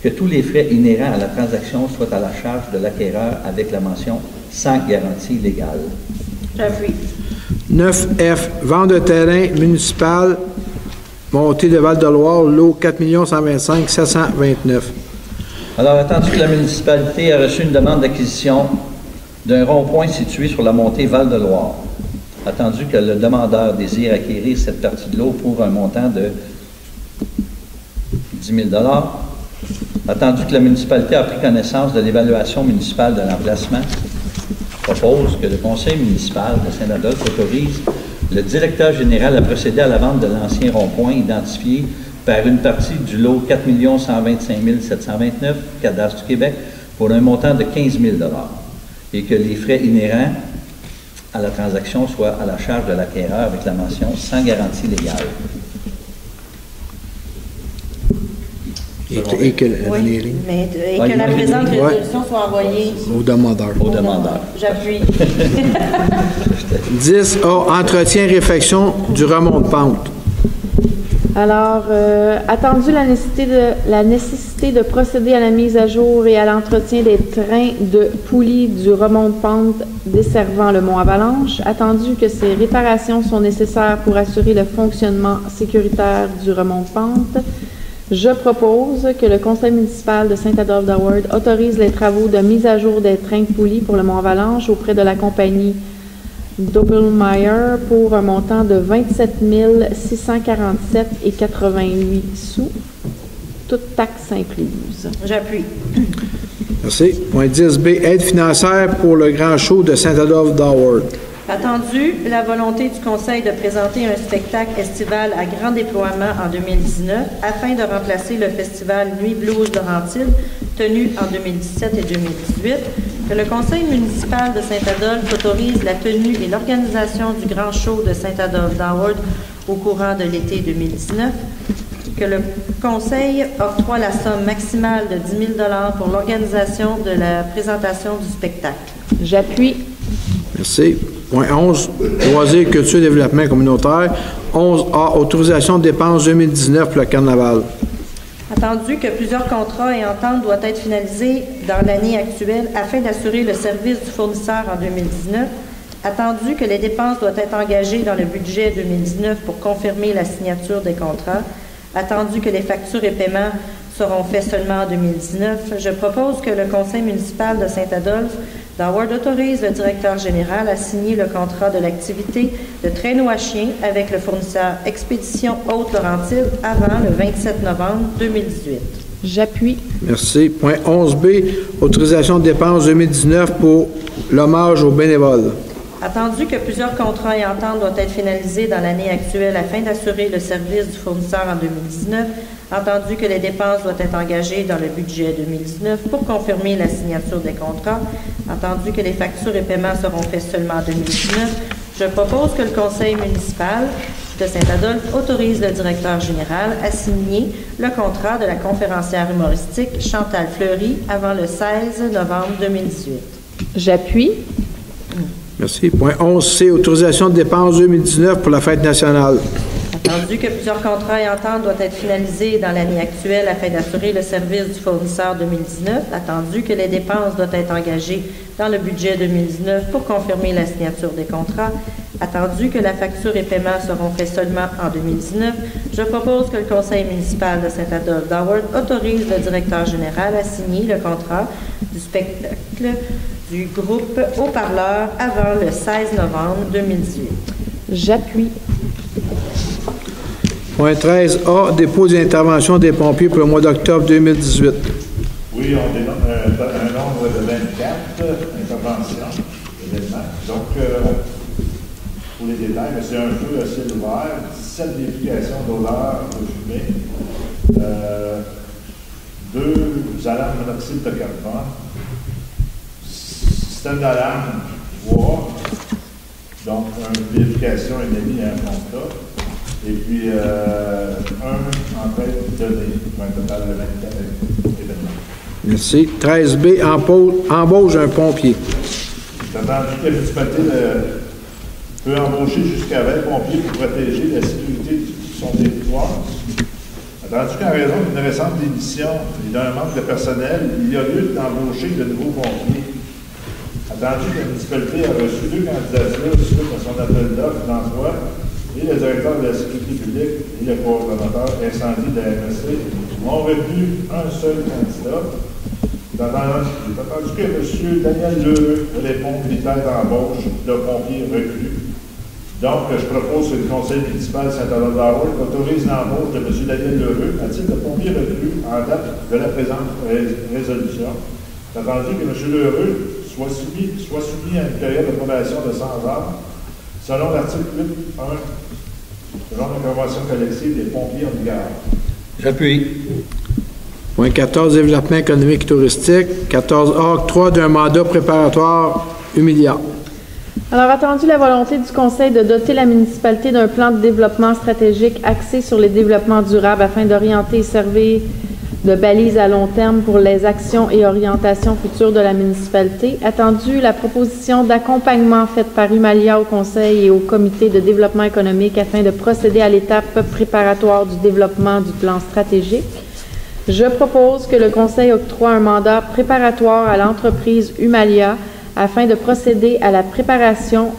que tous les frais inhérents à la transaction soient à la charge de l'acquéreur avec la mention « sans garantie légale ». J'appuie. 9F, vente de terrain municipal, montée de Val-de-Loire, lot 4 125 729. Alors, attendu que la municipalité a reçu une demande d'acquisition d'un rond-point situé sur la montée Val-de-Loire, attendu que le demandeur désire acquérir cette partie de l'eau pour un montant de 10 000 $, attendu que la municipalité a pris connaissance de l'évaluation municipale de l'emplacement, propose que le conseil municipal de Saint-Adolphe autorise le directeur général a procédé à la vente de l'ancien rond-point identifié par une partie du lot 4 125 729, cadastre du Québec, pour un montant de 15 000 $ et que les frais inhérents à la transaction soient à la charge de l'acquéreur avec la mention « sans garantie légale ». Et que la présente résolution soit envoyée au demandeur. J'appuie. 10A, entretien et réfection du remont de pente. Alors, attendu la nécessité de procéder à la mise à jour et à l'entretien des trains de poulies du remont de pente desservant le mont Avalanche, attendu que ces réparations sont nécessaires pour assurer le fonctionnement sécuritaire du remont de pente, je propose que le conseil municipal de Saint-Adolphe-d'Howard autorise les travaux de mise à jour des trains de poulies pour le mont Avalanche auprès de la compagnie Doppelmayr pour un montant de 27 647,88 sous, toutes taxes incluses. J'appuie. Merci. Point 10B, aide financière pour le grand show de Saint-Adolphe-d'Howard. Attendu, la volonté du Conseil de présenter un spectacle estival à grand déploiement en 2019 afin de remplacer le festival Nuit Blues Laurentides tenu en 2017 et 2018, que le Conseil municipal de Saint-Adolphe autorise la tenue et l'organisation du grand show de Saint-Adolphe-d'Howard au courant de l'été 2019, que le Conseil octroie la somme maximale de 10 000 $ pour l'organisation de la présentation du spectacle. J'appuie. Merci. Point 11, loisirs, culture, développement communautaire. 11A, autorisation de dépenses 2019 pour le carnaval. Attendu que plusieurs contrats et ententes doivent être finalisés dans l'année actuelle afin d'assurer le service du fournisseur en 2019. Attendu que les dépenses doivent être engagées dans le budget 2019 pour confirmer la signature des contrats. Attendu que les factures et paiements seront faits seulement en 2019, je propose que le conseil municipal de Saint-Adolphe d'Howard autorise le directeur général à signer le contrat de l'activité de traîneau à chien avec le fournisseur Expédition Haute-Laurentide avant le 27 novembre 2018. J'appuie. Merci. Point 11B, autorisation de dépenses 2019 pour l'hommage aux bénévoles. Attendu que plusieurs contrats et ententes doivent être finalisés dans l'année actuelle afin d'assurer le service du fournisseur en 2019, entendu que les dépenses doivent être engagées dans le budget 2019 pour confirmer la signature des contrats, entendu que les factures et paiements seront faits seulement en 2019, je propose que le conseil municipal de Saint-Adolphe autorise le directeur général à signer le contrat de la conférencière humoristique Chantal Fleury avant le 16 novembre 2018. J'appuie. Merci. Point 11C, autorisation de dépenses 2019 pour la fête nationale. Attendu que plusieurs contrats et ententes doivent être finalisés dans l'année actuelle afin d'assurer le service du fournisseur 2019, attendu que les dépenses doivent être engagées dans le budget 2019 pour confirmer la signature des contrats, attendu que la facture et paiement seront faits seulement en 2019, je propose que le conseil municipal de Saint-Adolphe d'Howard autorise le directeur général à signer le contrat du spectacle du groupe Haut-Parleur avant le 16 novembre 2018. J'appuie. Point 13A, dépôt d'intervention des pompiers pour le mois d'octobre 2018. Oui, on dénomme un nombre de 24 interventions, événements. Donc, pour les détails, c'est un feu à ciel ouvert, 17 vérifications d'odeur de fumée, 2 alarmes monoxyde de carbone, système d'alarme 3, donc une vérification, un émis et un constat. Et puis, un enquête donnée, pour un total de 24 événements. Merci. 13B, embauche un pompier. C'est attendu que la municipalité peut embaucher jusqu'à 20 pompiers pour protéger la sécurité de son territoire. Attendu qu'en raison d'une récente démission et d'un manque de personnel, il y a lieu d'embaucher de nouveaux pompiers. Attendu que la municipalité a reçu 2 candidatures suite à son appel d'offres d'emploi, et le directeur de la sécurité publique et le coordonnateur incendie de la MSC ont retenu un seul candidat. Il est attendu que M. Daniel Lheureux répond critères d'embauche de pompiers recrues. Donc, je propose que le conseil municipal Saint-Adolphe autorise l'embauche de M. Daniel Lheureux à titre de pompier recru en date de la présente résolution. Il est attendu que M. Lheureux soit soumis à une période de probation de 100 heures selon l'article 8.1, selon la convention collective des pompiers en vigueur. J'appuie. Point 14, développement économique et touristique. 14A, octroi d'un mandat préparatoire humiliant. Alors, attendu la volonté du Conseil de doter la municipalité d'un plan de développement stratégique axé sur les développements durables afin d'orienter et servir de balise à long terme pour les actions et orientations futures de la municipalité. Attendu la proposition d'accompagnement faite par Humalia au Conseil et au Comité de développement économique afin de procéder à l'étape préparatoire du développement du plan stratégique. Je propose que le Conseil octroie un mandat préparatoire à l'entreprise Humalia afin de procéder à la préparation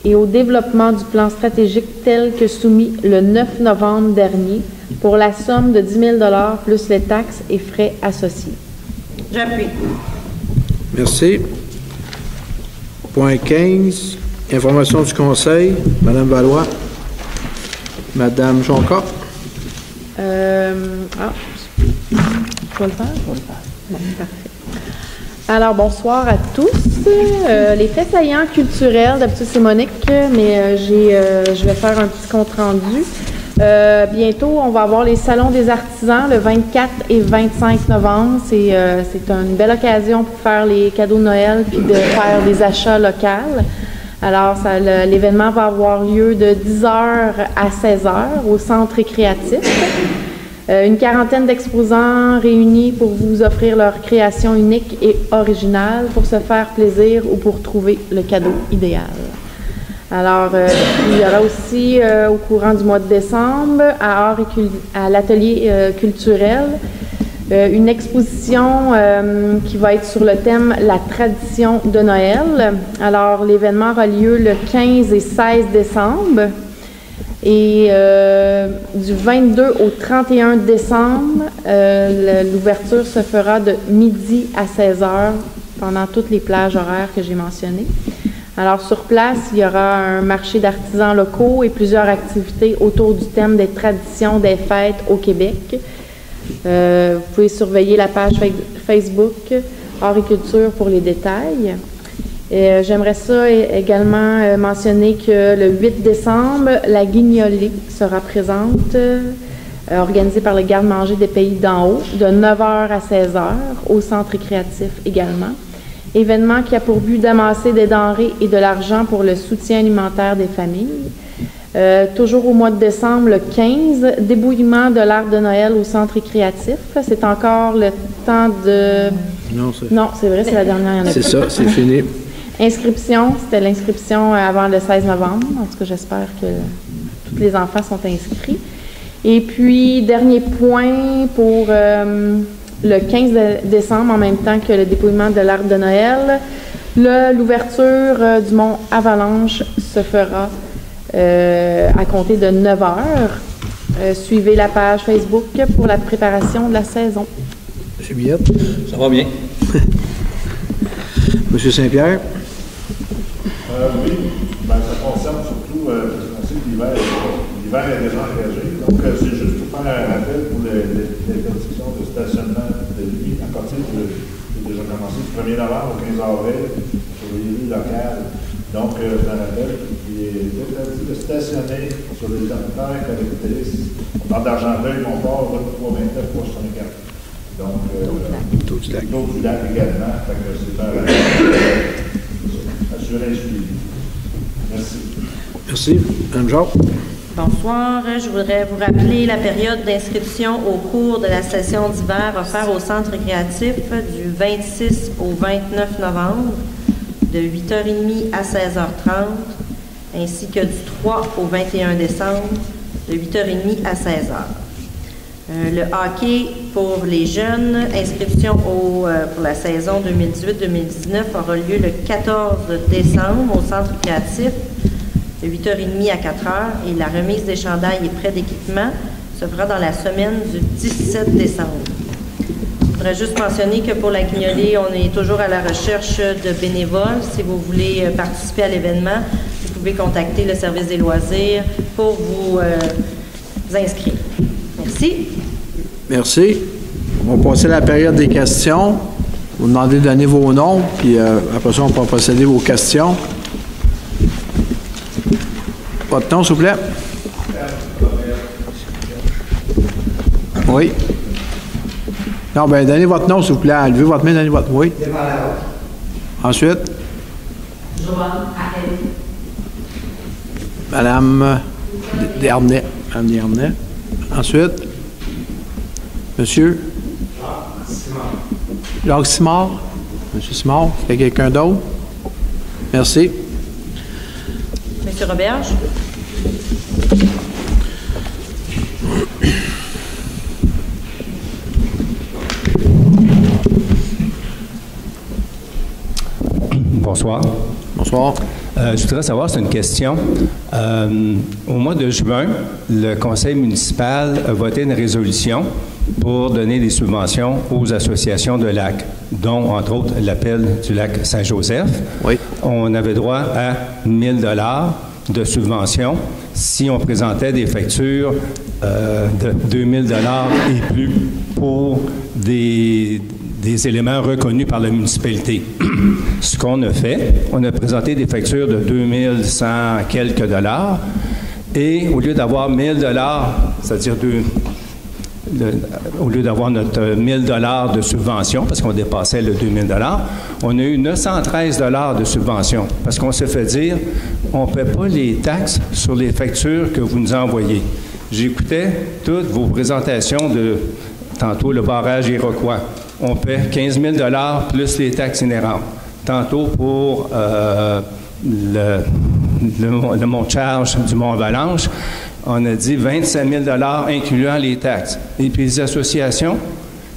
et au développement du plan stratégique tel que soumis le 9 novembre dernier pour la somme de 10 000 $ plus les taxes et frais associés. J'appuie. Merci. Point 15, information du Conseil. Madame Valois. Madame Jonca. Je vais le faire? Bon, parfait. Alors, bonsoir à tous. Les faits saillants culturels, d'habitude c'est Monique, mais je vais faire un petit compte-rendu. Bientôt, on va avoir les salons des artisans le 24 et 25 novembre. C'est une belle occasion pour faire les cadeaux de Noël puis de faire des achats locaux. Alors, l'événement va avoir lieu de 10h à 16h au centre récréatif. Une quarantaine d'exposants réunis pour vous offrir leur création unique et originale pour se faire plaisir ou pour trouver le cadeau idéal. Alors, il y aura aussi, au courant du mois de décembre, à l'atelier culturel, une exposition qui va être sur le thème « La tradition de Noël ». Alors, l'événement aura lieu le 15 et 16 décembre. Et du 22 au 31 décembre, l'ouverture se fera de midi à 16 heures pendant toutes les plages horaires que j'ai mentionnées. Alors, sur place, il y aura un marché d'artisans locaux et plusieurs activités autour du thème des traditions des fêtes au Québec. Vous pouvez surveiller la page Facebook Art et Culture pour les détails. J'aimerais ça également mentionner que le 8 décembre, la guignolée sera présente, organisée par le garde-manger des Pays d'en haut, de 9h à 16h, au centre récréatif également. Événement qui a pour but d'amasser des denrées et de l'argent pour le soutien alimentaire des familles. Toujours au mois de décembre, le 15, débouillement de l'arbre de Noël au centre récréatif. C'est encore le temps de... Non, c'est vrai, c'est la dernière. Il y en a C'est plus. ça, c'est fini. Inscription, c'était l'inscription avant le 16 novembre. En tout cas, j'espère que tous les enfants sont inscrits. Et puis, dernier point pour le 15 décembre, en même temps que le dépouillement de l'arbre de Noël, l'ouverture du mont Avalanche se fera à compter de 9 heures. Suivez la page Facebook pour la préparation de la saison. M. Biette. Ça va bien. M. Saint-Pierre. Oui, ben, ça concerne surtout, on sait que l'hiver est déjà engagé. Donc, c'est juste pour faire un rappel pour l'interdiction de stationnement de nuit à partir j'ai déjà commencé du 1er novembre au 15 avril sur les rues locales. Donc, je rappelle qu'il est interdit de stationner sur les artères collectrices. On parle d'Argenteuil, Montfort, route 329, 364. Donc, L'Aude-du-Lac également. Fait que c'est un rappel. Assurer un suivi. Merci. Merci. Mme Jacques. Bonsoir. Je voudrais vous rappeler la période d'inscription au cours de la session d'hiver offerte au centre récréatif du 26 au 29 novembre, de 8h30 à 16h30, ainsi que du 3 au 21 décembre, de 8h30 à 16h. Le hockey pour les jeunes, inscription pour la saison 2018-2019 aura lieu le 14 décembre au centre créatif de 8h30 à 4h et la remise des chandails et prêts d'équipement se fera dans la semaine du 17 décembre. Je voudrais juste mentionner que pour la guignolée, on est toujours à la recherche de bénévoles. Si vous voulez participer à l'événement, vous pouvez contacter le service des loisirs pour vous inscrire. Merci. Merci. On va passer à la période des questions. Vous demandez de donner vos noms, puis après ça, on va procéder aux questions. Votre nom, s'il vous plaît? Oui. Non, bien, donnez votre nom, s'il vous plaît. Levez votre main, donnez votre... Oui. Ensuite? Madame Desharnais. Madame Desharnais. Ensuite? Monsieur? Jacques Simard. Monsieur Simard. Est-ce qu'il y a quelqu'un d'autre? Merci. Monsieur Roberge. Bonsoir. Bonsoir. Je voudrais savoir, c'est une question. Au mois de juin, le conseil municipal a voté une résolution pour donner des subventions aux associations de lacs, dont, entre autres, l'appel du lac Saint-Joseph. Oui. On avait droit à 1 000 $ de subventions si on présentait des factures de 2 000 $ et plus pour des éléments reconnus par la municipalité. Ce qu'on a fait, on a présenté des factures de 2100 quelques dollars et au lieu d'avoir 1 000 $, c'est-à-dire au lieu d'avoir notre 1 000 $ de subvention, parce qu'on dépassait le 2 000 $, on a eu 913 $ de subvention, parce qu'on s'est fait dire, on ne paie pas les taxes sur les factures que vous nous envoyez. J'écoutais toutes vos présentations de, tantôt, le barrage Iroquois. On paie 15 000 $ plus les taxes inhérentes. Tantôt, pour le monte-charge du Mont-Avalanche, on a dit 25 000 $ incluant les taxes. Et puis les associations,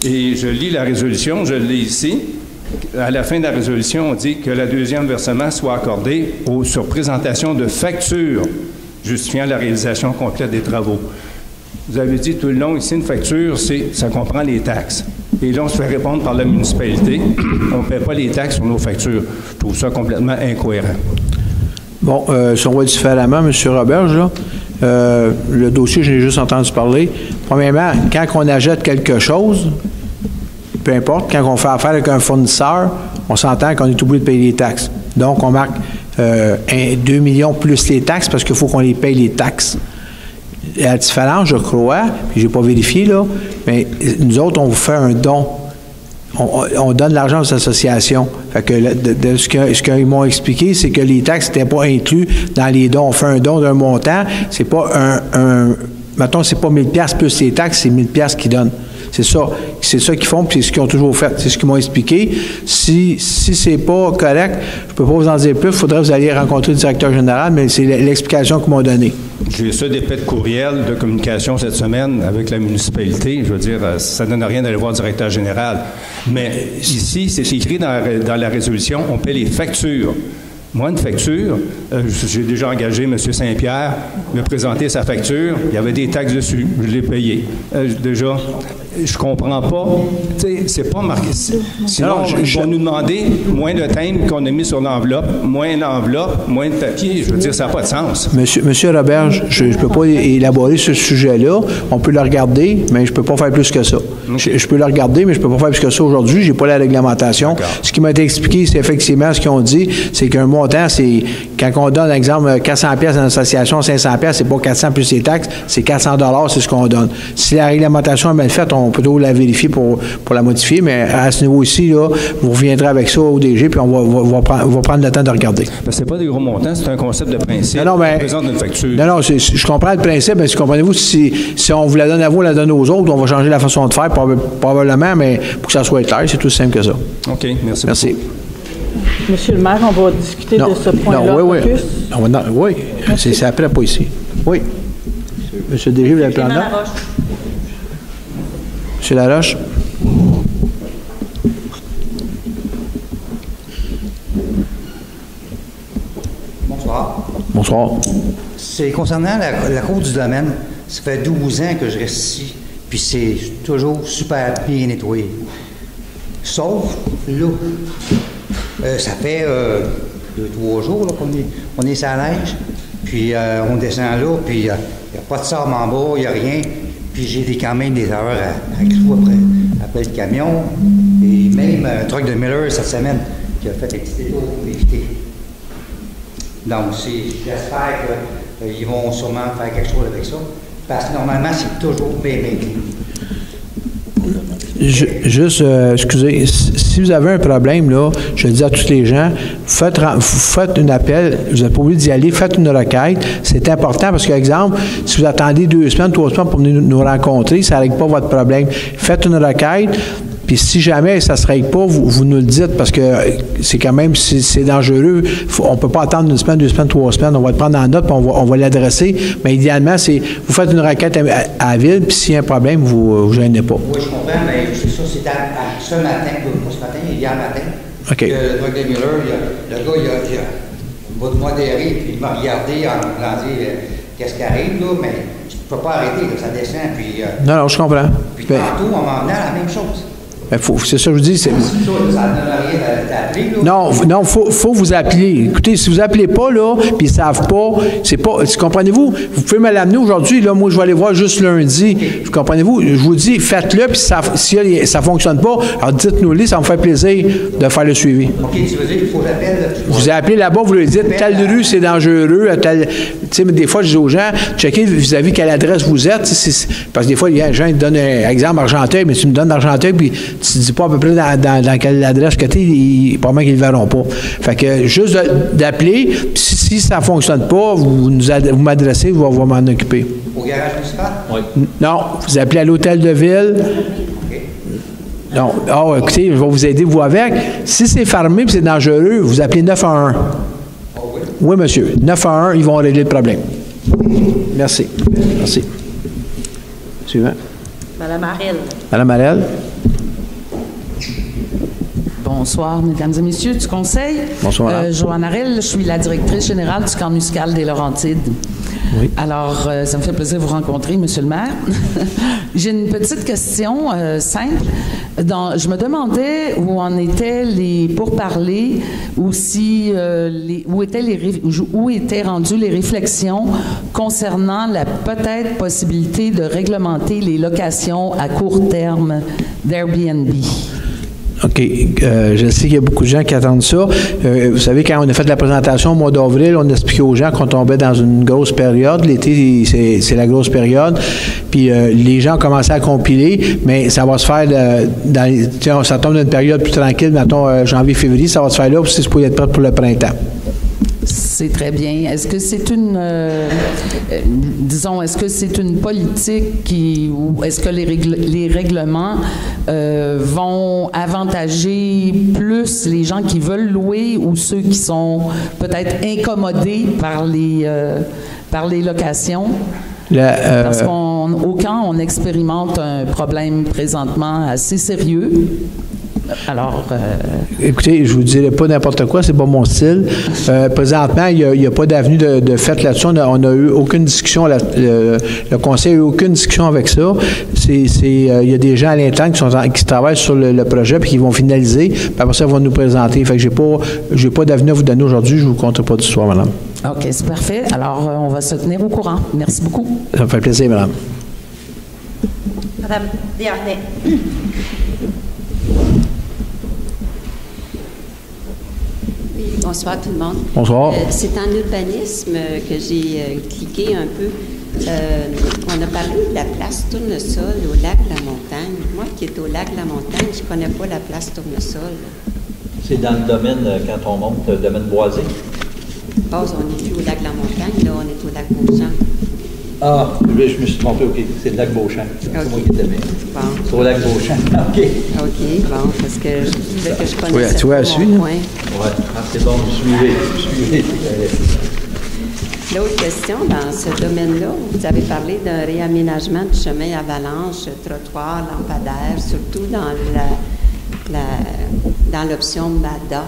et je lis la résolution, je l'ai ici. À la fin de la résolution, on dit que le deuxième versement soit accordé sur présentation de factures justifiant la réalisation complète des travaux. Vous avez dit tout le long ici, une facture, ça comprend les taxes. Et là, on se fait répondre par la municipalité. On ne paie pas les taxes sur nos factures. Je trouve ça complètement incohérent. Bon, si on va différemment, M. Roberge, là, le dossier, je l'ai juste entendu parler. Premièrement, quand on achète quelque chose, peu importe, quand on fait affaire avec un fournisseur, on s'entend qu'on est obligé de payer les taxes. Donc, on marque 2 millions plus les taxes parce qu'il faut qu'on les paye les taxes. La différence, je crois, puis je n'ai pas vérifié, là, mais nous autres, on vous fait un don. On donne de l'argent aux associations. Fait que ce qu'ils m'ont expliqué, c'est que les taxes n'étaient pas inclus dans les dons. On fait un don d'un montant, c'est pas mettons, c'est pas 1 000 $ plus les taxes, c'est 1 000 $ qu'ils donnent. C'est ça qu'ils font, puis c'est ce qu'ils ont toujours fait. C'est ce qu'ils m'ont expliqué. Si c'est pas correct, je peux pas vous en dire plus. Il faudrait que vous alliez rencontrer le directeur général, mais c'est l'explication qu'ils m'ont donnée. J'ai eu ça des faits de courriel de communication cette semaine avec la municipalité. Je veux dire, ça ne donne rien d'aller voir le directeur général. Mais ici, c'est écrit dans la résolution, on paie les factures. Moi, une facture, j'ai déjà engagé M. Saint-Pierre, me présenter sa facture, il y avait des taxes dessus, je l'ai payé. Déjà, je comprends pas, tu sais, c'est pas marqué. Sinon, ils vont nous demander moins de thèmes qu'on a mis sur l'enveloppe, moins d'enveloppe, moins de papier. Je veux dire, ça n'a pas de sens. Monsieur Roberge, je ne peux pas élaborer ce sujet-là. On peut le regarder, mais je ne peux pas faire plus que ça. Okay. Je peux le regarder, mais je ne peux pas faire plus que ça aujourd'hui. Je n'ai pas la réglementation. Ce qui m'a été expliqué, c'est effectivement ce qu'ils ont dit, c'est qu'un montant, c'est quand on donne, exemple, 400 $ à une association, 500 $, c'est pas 400 plus les taxes, c'est 400 $, c'est ce qu'on donne. Si la réglementation est mal faite, on peut toujours la vérifier pour la modifier, mais à ce niveau-ci, là, vous reviendrez avec ça au DG, puis on va prendre le temps de regarder. C'est pas des gros montants, c'est un concept de principe. Non, mais, on présente une facture. Non, je comprends le principe, mais comprenez-vous, si on vous la donne à vous, on la donne aux autres, on va changer la façon de faire, probablement, mais pour que ça soit clair, c'est tout simple que ça. OK, merci. Merci. Monsieur le maire, on va discuter de ce point-là. Oui, c'est après, pas ici. Oui. Monsieur le DG, vous l'avez plan là? Monsieur Laroche. Bonsoir. Bonsoir. C'est concernant la cour du domaine. Ça fait 12 ans que je reste ici, puis c'est toujours super bien nettoyé. Sauf là. Ça fait 2-3 jours qu'on est sur la neige, puis on descend là, puis il n'y a pas de sable en bas, il n'y a rien, puis j'ai quand même des erreurs à après le camion, et même un truck de Miller cette semaine qui a fait des petits détours pour éviter. Donc j'espère qu'ils vont sûrement faire quelque chose avec ça, parce que normalement c'est toujours bien clean. Juste, excusez, si vous avez un problème, là, je le dis à tous les gens, faites un appel, vous n'êtes pas obligé d'y aller, faites une requête. C'est important parce que, exemple, si vous attendez 2 semaines, 3 semaines pour venir nous rencontrer, ça ne règle pas votre problème. Faites une requête. Puis si jamais ça ne se règle pas, vous nous le dites parce que c'est quand même, c'est dangereux. On ne peut pas attendre 1 semaine, 2 semaines, 3 semaines. On va le prendre en note puis on va l'adresser. Mais idéalement, c'est vous faites une requête à la ville, puis s'il y a un problème, vous ne gênez pas. Oui, je comprends, mais c'est ça, c'est ce matin, pas ce matin, hier matin. OK. Le truck de Miller, le gars, il va modérer, puis il m'a regardé en me disant qu'est-ce qui arrive, là, mais tu ne peux pas arrêter, là, ça descend, puis... non, je comprends. Puis tantôt, on m'en venait à la même chose. C'est ça que je vous dis. Ça ne donne rien d'appeler, là? Non, faut vous appeler. Écoutez, si vous appelez pas, là, puis ils savent pas, c'est pas, comprenez-vous, vous pouvez me l'amener aujourd'hui, là, moi, je vais aller voir juste lundi. Comprenez-vous? Je vous dis, faites-le, puis si ça fonctionne pas, alors dites-nous-le, ça me fait plaisir de faire le suivi. OK, tu veux dire qu'il faut l'appel? Vous appelez là-bas, vous lui dites, telle rue, c'est dangereux, tu sais, des fois, je dis aux gens, checkez vis-à-vis quelle adresse vous êtes, parce que des fois, il y a des gens qui donnent un exemple Argenteuil, mais tu me donnes d'Argenteuil, puis tu ne dis pas à peu près dans quelle adresse que tu es, probablement qu'ils ne le verront pas. Fait que juste d'appeler, puis si ça ne fonctionne pas, vous m'adressez, vous allez m'en occuper. Au garage municipal? Oui. Non, vous appelez à l'hôtel de ville. OK. Non. Ah, écoutez, je vais vous aider, vous, avec. Si c'est fermé et c'est dangereux, vous appelez 911. Oh oui? Oui, monsieur. 911, ils vont régler le problème. Merci. Merci. Suivant. Madame Harel. Madame Harel. Bonsoir, mesdames et messieurs du Conseil. Bonsoir, madame. Joanne Harel, je suis la directrice générale du camp musical des Laurentides. Oui. Alors, ça me fait plaisir de vous rencontrer, monsieur le maire. J'ai une petite question simple. Je me demandais où en étaient les pourparlers ou si où étaient rendues les réflexions concernant la peut-être possibilité de réglementer les locations à court terme d'Airbnb. OK. Je sais qu'il y a beaucoup de gens qui attendent ça. Vous savez, quand on a fait la présentation au mois d'avril, on expliquait aux gens qu'on tombait dans une grosse période. L'été, c'est la grosse période. Puis les gens ont commencé à compiler, mais ça va se faire ça tombe dans une période plus tranquille, mettons janvier-février, ça va se faire là, puis c'est supposé être prêt pour le printemps. C'est très bien. Est-ce que c'est une, est-ce que c'est une politique ou est-ce que les règlements vont avantager plus les gens qui veulent louer ou ceux qui sont peut-être incommodés par les locations? Parce qu'au camp, on expérimente un problème présentement assez sérieux. Alors, écoutez, je vous dirai pas n'importe quoi, c'est pas mon style. Présentement, il n'y a pas d'avenue de fait là-dessus. On n'a eu aucune discussion. Le conseil n'a eu aucune discussion avec ça. Il y a des gens à l'interne qui travaillent sur le projet puis qui vont finaliser. Puis après ça, ils vont nous présenter. Fait que j'ai pas d'avenue à vous donner aujourd'hui. Je vous compte pas d'histoire, madame. OK, c'est parfait. Alors, on va se tenir au courant. Merci beaucoup. Ça me fait plaisir, madame. Madame Desharnais. Bonsoir tout le monde. Bonsoir. C'est en urbanisme que j'ai cliqué un peu. On a parlé de la place Tournesol au lac La Montagne. Moi qui est au lac La Montagne, je ne connais pas la place Tournesol. C'est dans le domaine, quand on monte, le domaine boisé. Oh, on n'est plus au lac La Montagne, là, on est au lac Beauchamp. Ah, je me suis trompé, OK. C'est le lac Beauchamp. C'est moi qui étais bien. Bon. C'est au lac Beauchamp. OK. OK, bon, parce que je connaissais oui, tu vois, pas mon coin. Oui, c'est bon, suivez. L'autre question, dans ce domaine-là, vous avez parlé d'un réaménagement du chemin avalanche, trottoir, lampadaire, surtout dans dans l'option MADA.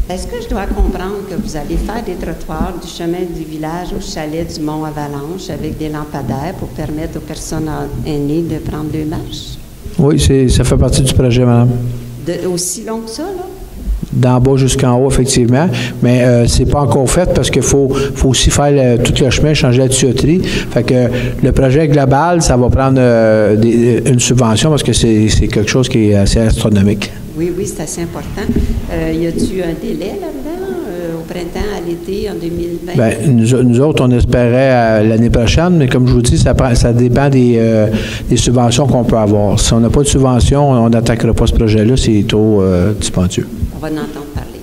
Est-ce que je dois comprendre que vous allez faire des trottoirs du chemin du village au chalet du Mont Avalanche avec des lampadaires pour permettre aux personnes aînées de prendre 2 marches? Oui, ça fait partie du projet, madame. Aussi long que ça, là? D'en bas jusqu'en haut, effectivement. Mais c'est pas encore fait parce qu'il faut aussi faire tout le chemin, changer la tuyauterie. Fait que le projet global, ça va prendre une subvention parce que c'est quelque chose qui est assez astronomique. Oui, c'est assez important. Y a-t-il un délai là-dedans, au printemps, à l'été, en 2020? Bien, nous autres, on espérait l'année prochaine, mais comme je vous dis, ça dépend des subventions qu'on peut avoir. Si on n'a pas de subvention, on n'attaquera pas ce projet-là, c'est trop dispendieux. On va en entendre parler.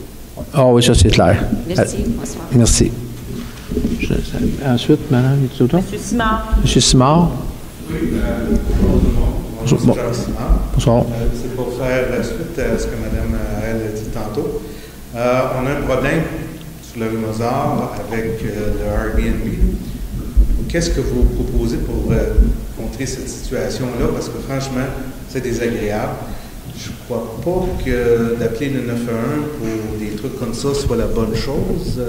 Ah oui, ça, c'est clair. Merci, bonsoir. Merci. Ensuite, madame, Monsieur Simard. Monsieur Simard. Oui, bonjour. Bonsoir. C'est pour faire la suite à ce que Mme Harel a dit tantôt. On a un problème sur le rue Mozart avec le Airbnb. Qu'est-ce que vous proposez pour contrer cette situation-là? Parce que franchement, c'est désagréable. Je ne crois pas que d'appeler le 911 pour des trucs comme ça soit la bonne chose.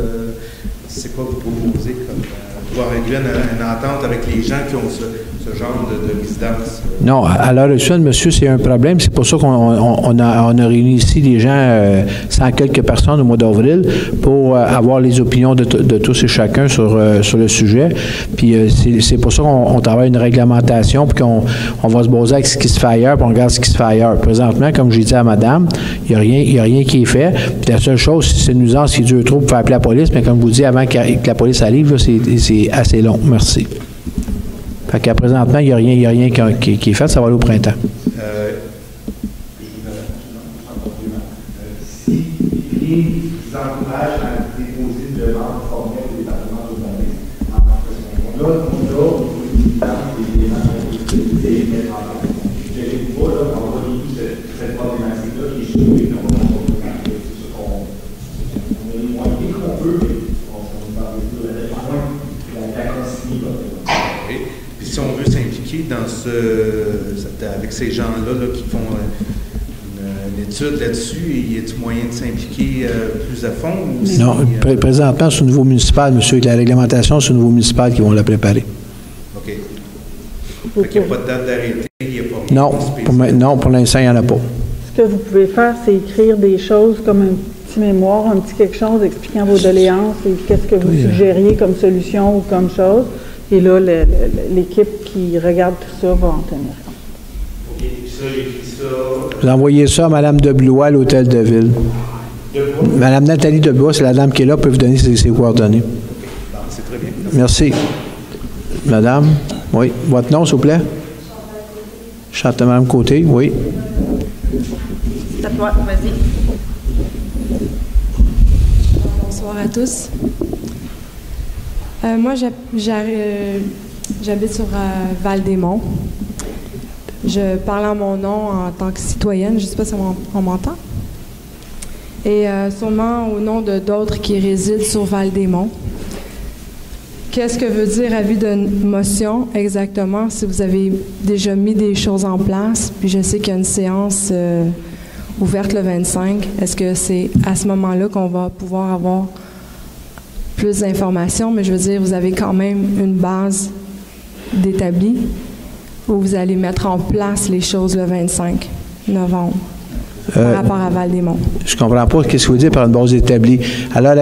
C'est quoi vous proposez comme pouvoir réduire une entente avec les gens qui ont ce genre de résidence? Non, à l'heure actuelle, monsieur, c'est un problème. C'est pour ça qu'on a réuni ici des gens, 100 quelques personnes au mois d'avril, pour avoir les opinions de tous et chacun sur le sujet. Puis c'est pour ça qu'on travaille une réglementation, puis qu'on va se baser avec ce qui se fait ailleurs, puis on regarde ce qui se fait ailleurs. Présentement, comme j'ai dit à madame, il n'y a rien qui est fait. Puis la seule chose, c'est une nuisance qui dure trop pour faire appeler la police, mais comme je vous dis, avant que la police arrive, là, c'est assez long. Merci. Fait qu'à présentement, il n'y a rien qui est fait, ça va aller au printemps. Si ils vous encouragent à déposer une demande formelle au département d'urbanisme en là, on a des éléments de mettre en place. Je ne sais pas, là, on va vivre cette problématique-là qui est chez nous, on a les moyens qu'on peut, mais on parle de la consigne. Puis si on veut s'impliquer dans avec ces gens-là là, qui font une étude là-dessus, y a-t-il moyen de s'impliquer plus à fond? Ou Non, présentement, c'est au niveau municipal, monsieur, avec la réglementation, c'est au niveau municipal qui vont la préparer. OK. Fait qu'il n'y a pas de date d'arrêté, il n'y a pas rien de Non, pour l'instant, il n'y en a pas. Ce que vous pouvez faire, c'est écrire des choses comme un petit mémoire, un petit quelque chose expliquant vos doléances et qu'est-ce que vous suggériez comme solution ou comme chose. Et là, l'équipe qui regarde tout ça va en tenir compte. OK. Ça, j'écris ça. Vous envoyez ça à Mme Deblois à l'Hôtel de Ville. Mme Nathalie Deblois, c'est la dame qui est là, peut vous donner ses coordonnées. Bon, c'est très bien. Merci. Madame, oui. Votre nom, s'il vous plaît? Chante Mme Côté, oui. C'est à toi, vas-y. Bonsoir à tous. Moi, j'habite sur Val-des-Monts. Je parle en mon nom en tant que citoyenne. Je ne sais pas si on m'entend. Et sûrement au nom de d'autres qui résident sur Val-des-Monts. Qu'est-ce que veut dire avis de motion exactement si vous avez déjà mis des choses en place? Puis je sais qu'il y a une séance ouverte le 25. Est-ce que c'est à ce moment-là qu'on va pouvoir avoir plus d'informations? Mais je veux dire, vous avez quand même une base d'établie où vous allez mettre en place les choses le 25 novembre par rapport à Val-des-Monts. Je ne comprends pas ce que vous dites par une base établie. Alors,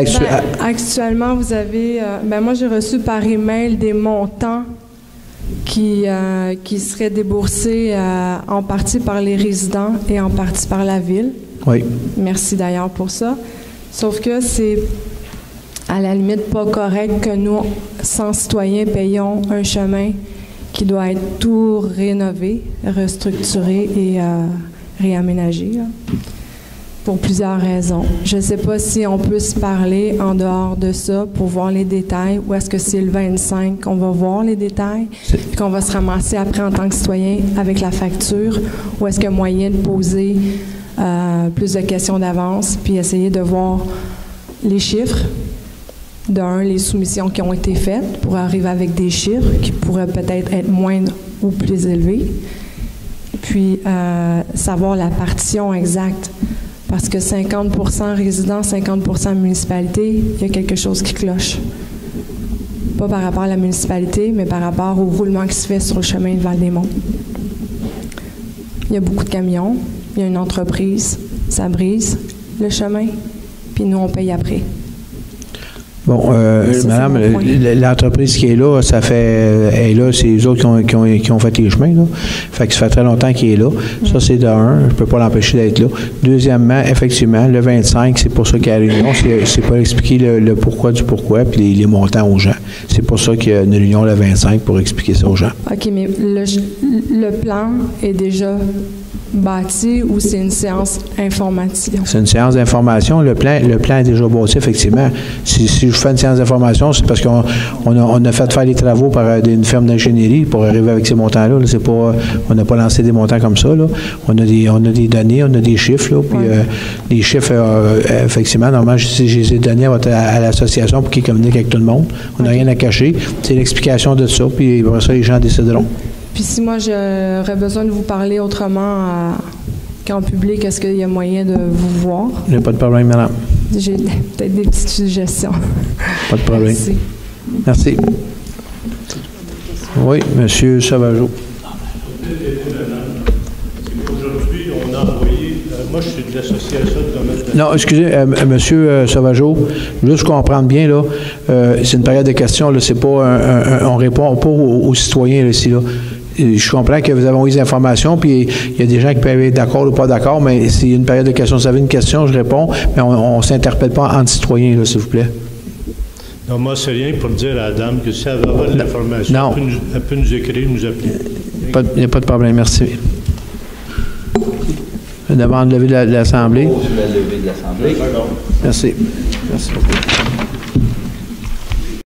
actuellement, vous avez... moi, j'ai reçu par email des montants qui seraient déboursés en partie par les résidents et en partie par la Ville. Oui. Merci d'ailleurs pour ça. Sauf que c'est à la limite pas correct que nous, sans citoyens, payons un chemin qui doit être tout rénové, restructuré et réaménagé, là, pour plusieurs raisons. Je ne sais pas si on peut se parler en dehors de ça pour voir les détails, ou est-ce que c'est le 25 qu'on va voir les détails, puis qu'on va se ramasser après en tant que citoyen avec la facture, ou est-ce qu'il y a moyen de poser plus de questions d'avance, puis essayer de voir les chiffres, les soumissions qui ont été faites, pour arriver avec des chiffres qui pourraient peut-être être moindres ou plus élevés, puis savoir la partition exacte. Parce que 50% résidents, 50% municipalité, il y a quelque chose qui cloche. Pas par rapport à la municipalité, mais par rapport au roulement qui se fait sur le chemin de Val-des-Monts. Il y a beaucoup de camions, il y a une entreprise, ça brise le chemin, puis nous, on paye après. Bon, madame, l'entreprise qui est là, elle est là, c'est eux autres qui ont fait les chemins, là. Fait que ça fait très longtemps qu'il est là. Ça, c'est de un, je ne peux pas l'empêcher d'être là. Deuxièmement, effectivement, le 25, c'est pour ça qu'il y a la réunion, c'est pour expliquer le pourquoi du pourquoi, puis les montants aux gens. C'est pour ça qu'il y a une réunion le 25 pour expliquer ça aux gens. OK, mais le plan est déjà bâti ou c'est une séance informative? C'est une séance d'information. Le plan est déjà bâti, effectivement. Si je fais une séance d'information, c'est parce qu'on a fait faire les travaux par une firme d'ingénierie pour arriver avec ces montants-là. Là, c'est pas, on n'a pas lancé des montants comme ça. Là. On a des données, on a des chiffres. Là, puis, les chiffres, effectivement, normalement, j'ai les données à l'association pour qu'ils communiquent avec tout le monde. On n'a rien à cacher. C'est l'explication de ça, puis après ça, les gens décideront. Puis si moi, j'aurais besoin de vous parler autrement qu'en public, est-ce qu'il y a moyen de vous voir? Il n'y a pas de problème, madame. J'ai peut-être des petites suggestions. Pas de problème. Merci. Merci. Oui, M. Sauvageau. Aujourd'hui, on a envoyé... moi, je suis de l'association de domaine... Non, excusez, M. Sauvageau, juste comprendre bien, là, c'est une période de questions, là, c'est pas on répond pas aux citoyens, là, ici, là. Je comprends que vous avez envoyé des informations, puis il y a des gens qui peuvent être d'accord ou pas d'accord, mais c'est une période de questions. Si vous avez une question, je réponds, mais on ne s'interpelle pas entre citoyens, là, s'il vous plaît. Non, moi, c'est rien pour dire à la dame que si elle veut avoir de l'information, elle peut nous écrire, nous appeler. Il n'y a pas de problème, merci. Je demande de lever de l'Assemblée. La levée de l'Assemblée. Merci. Merci beaucoup.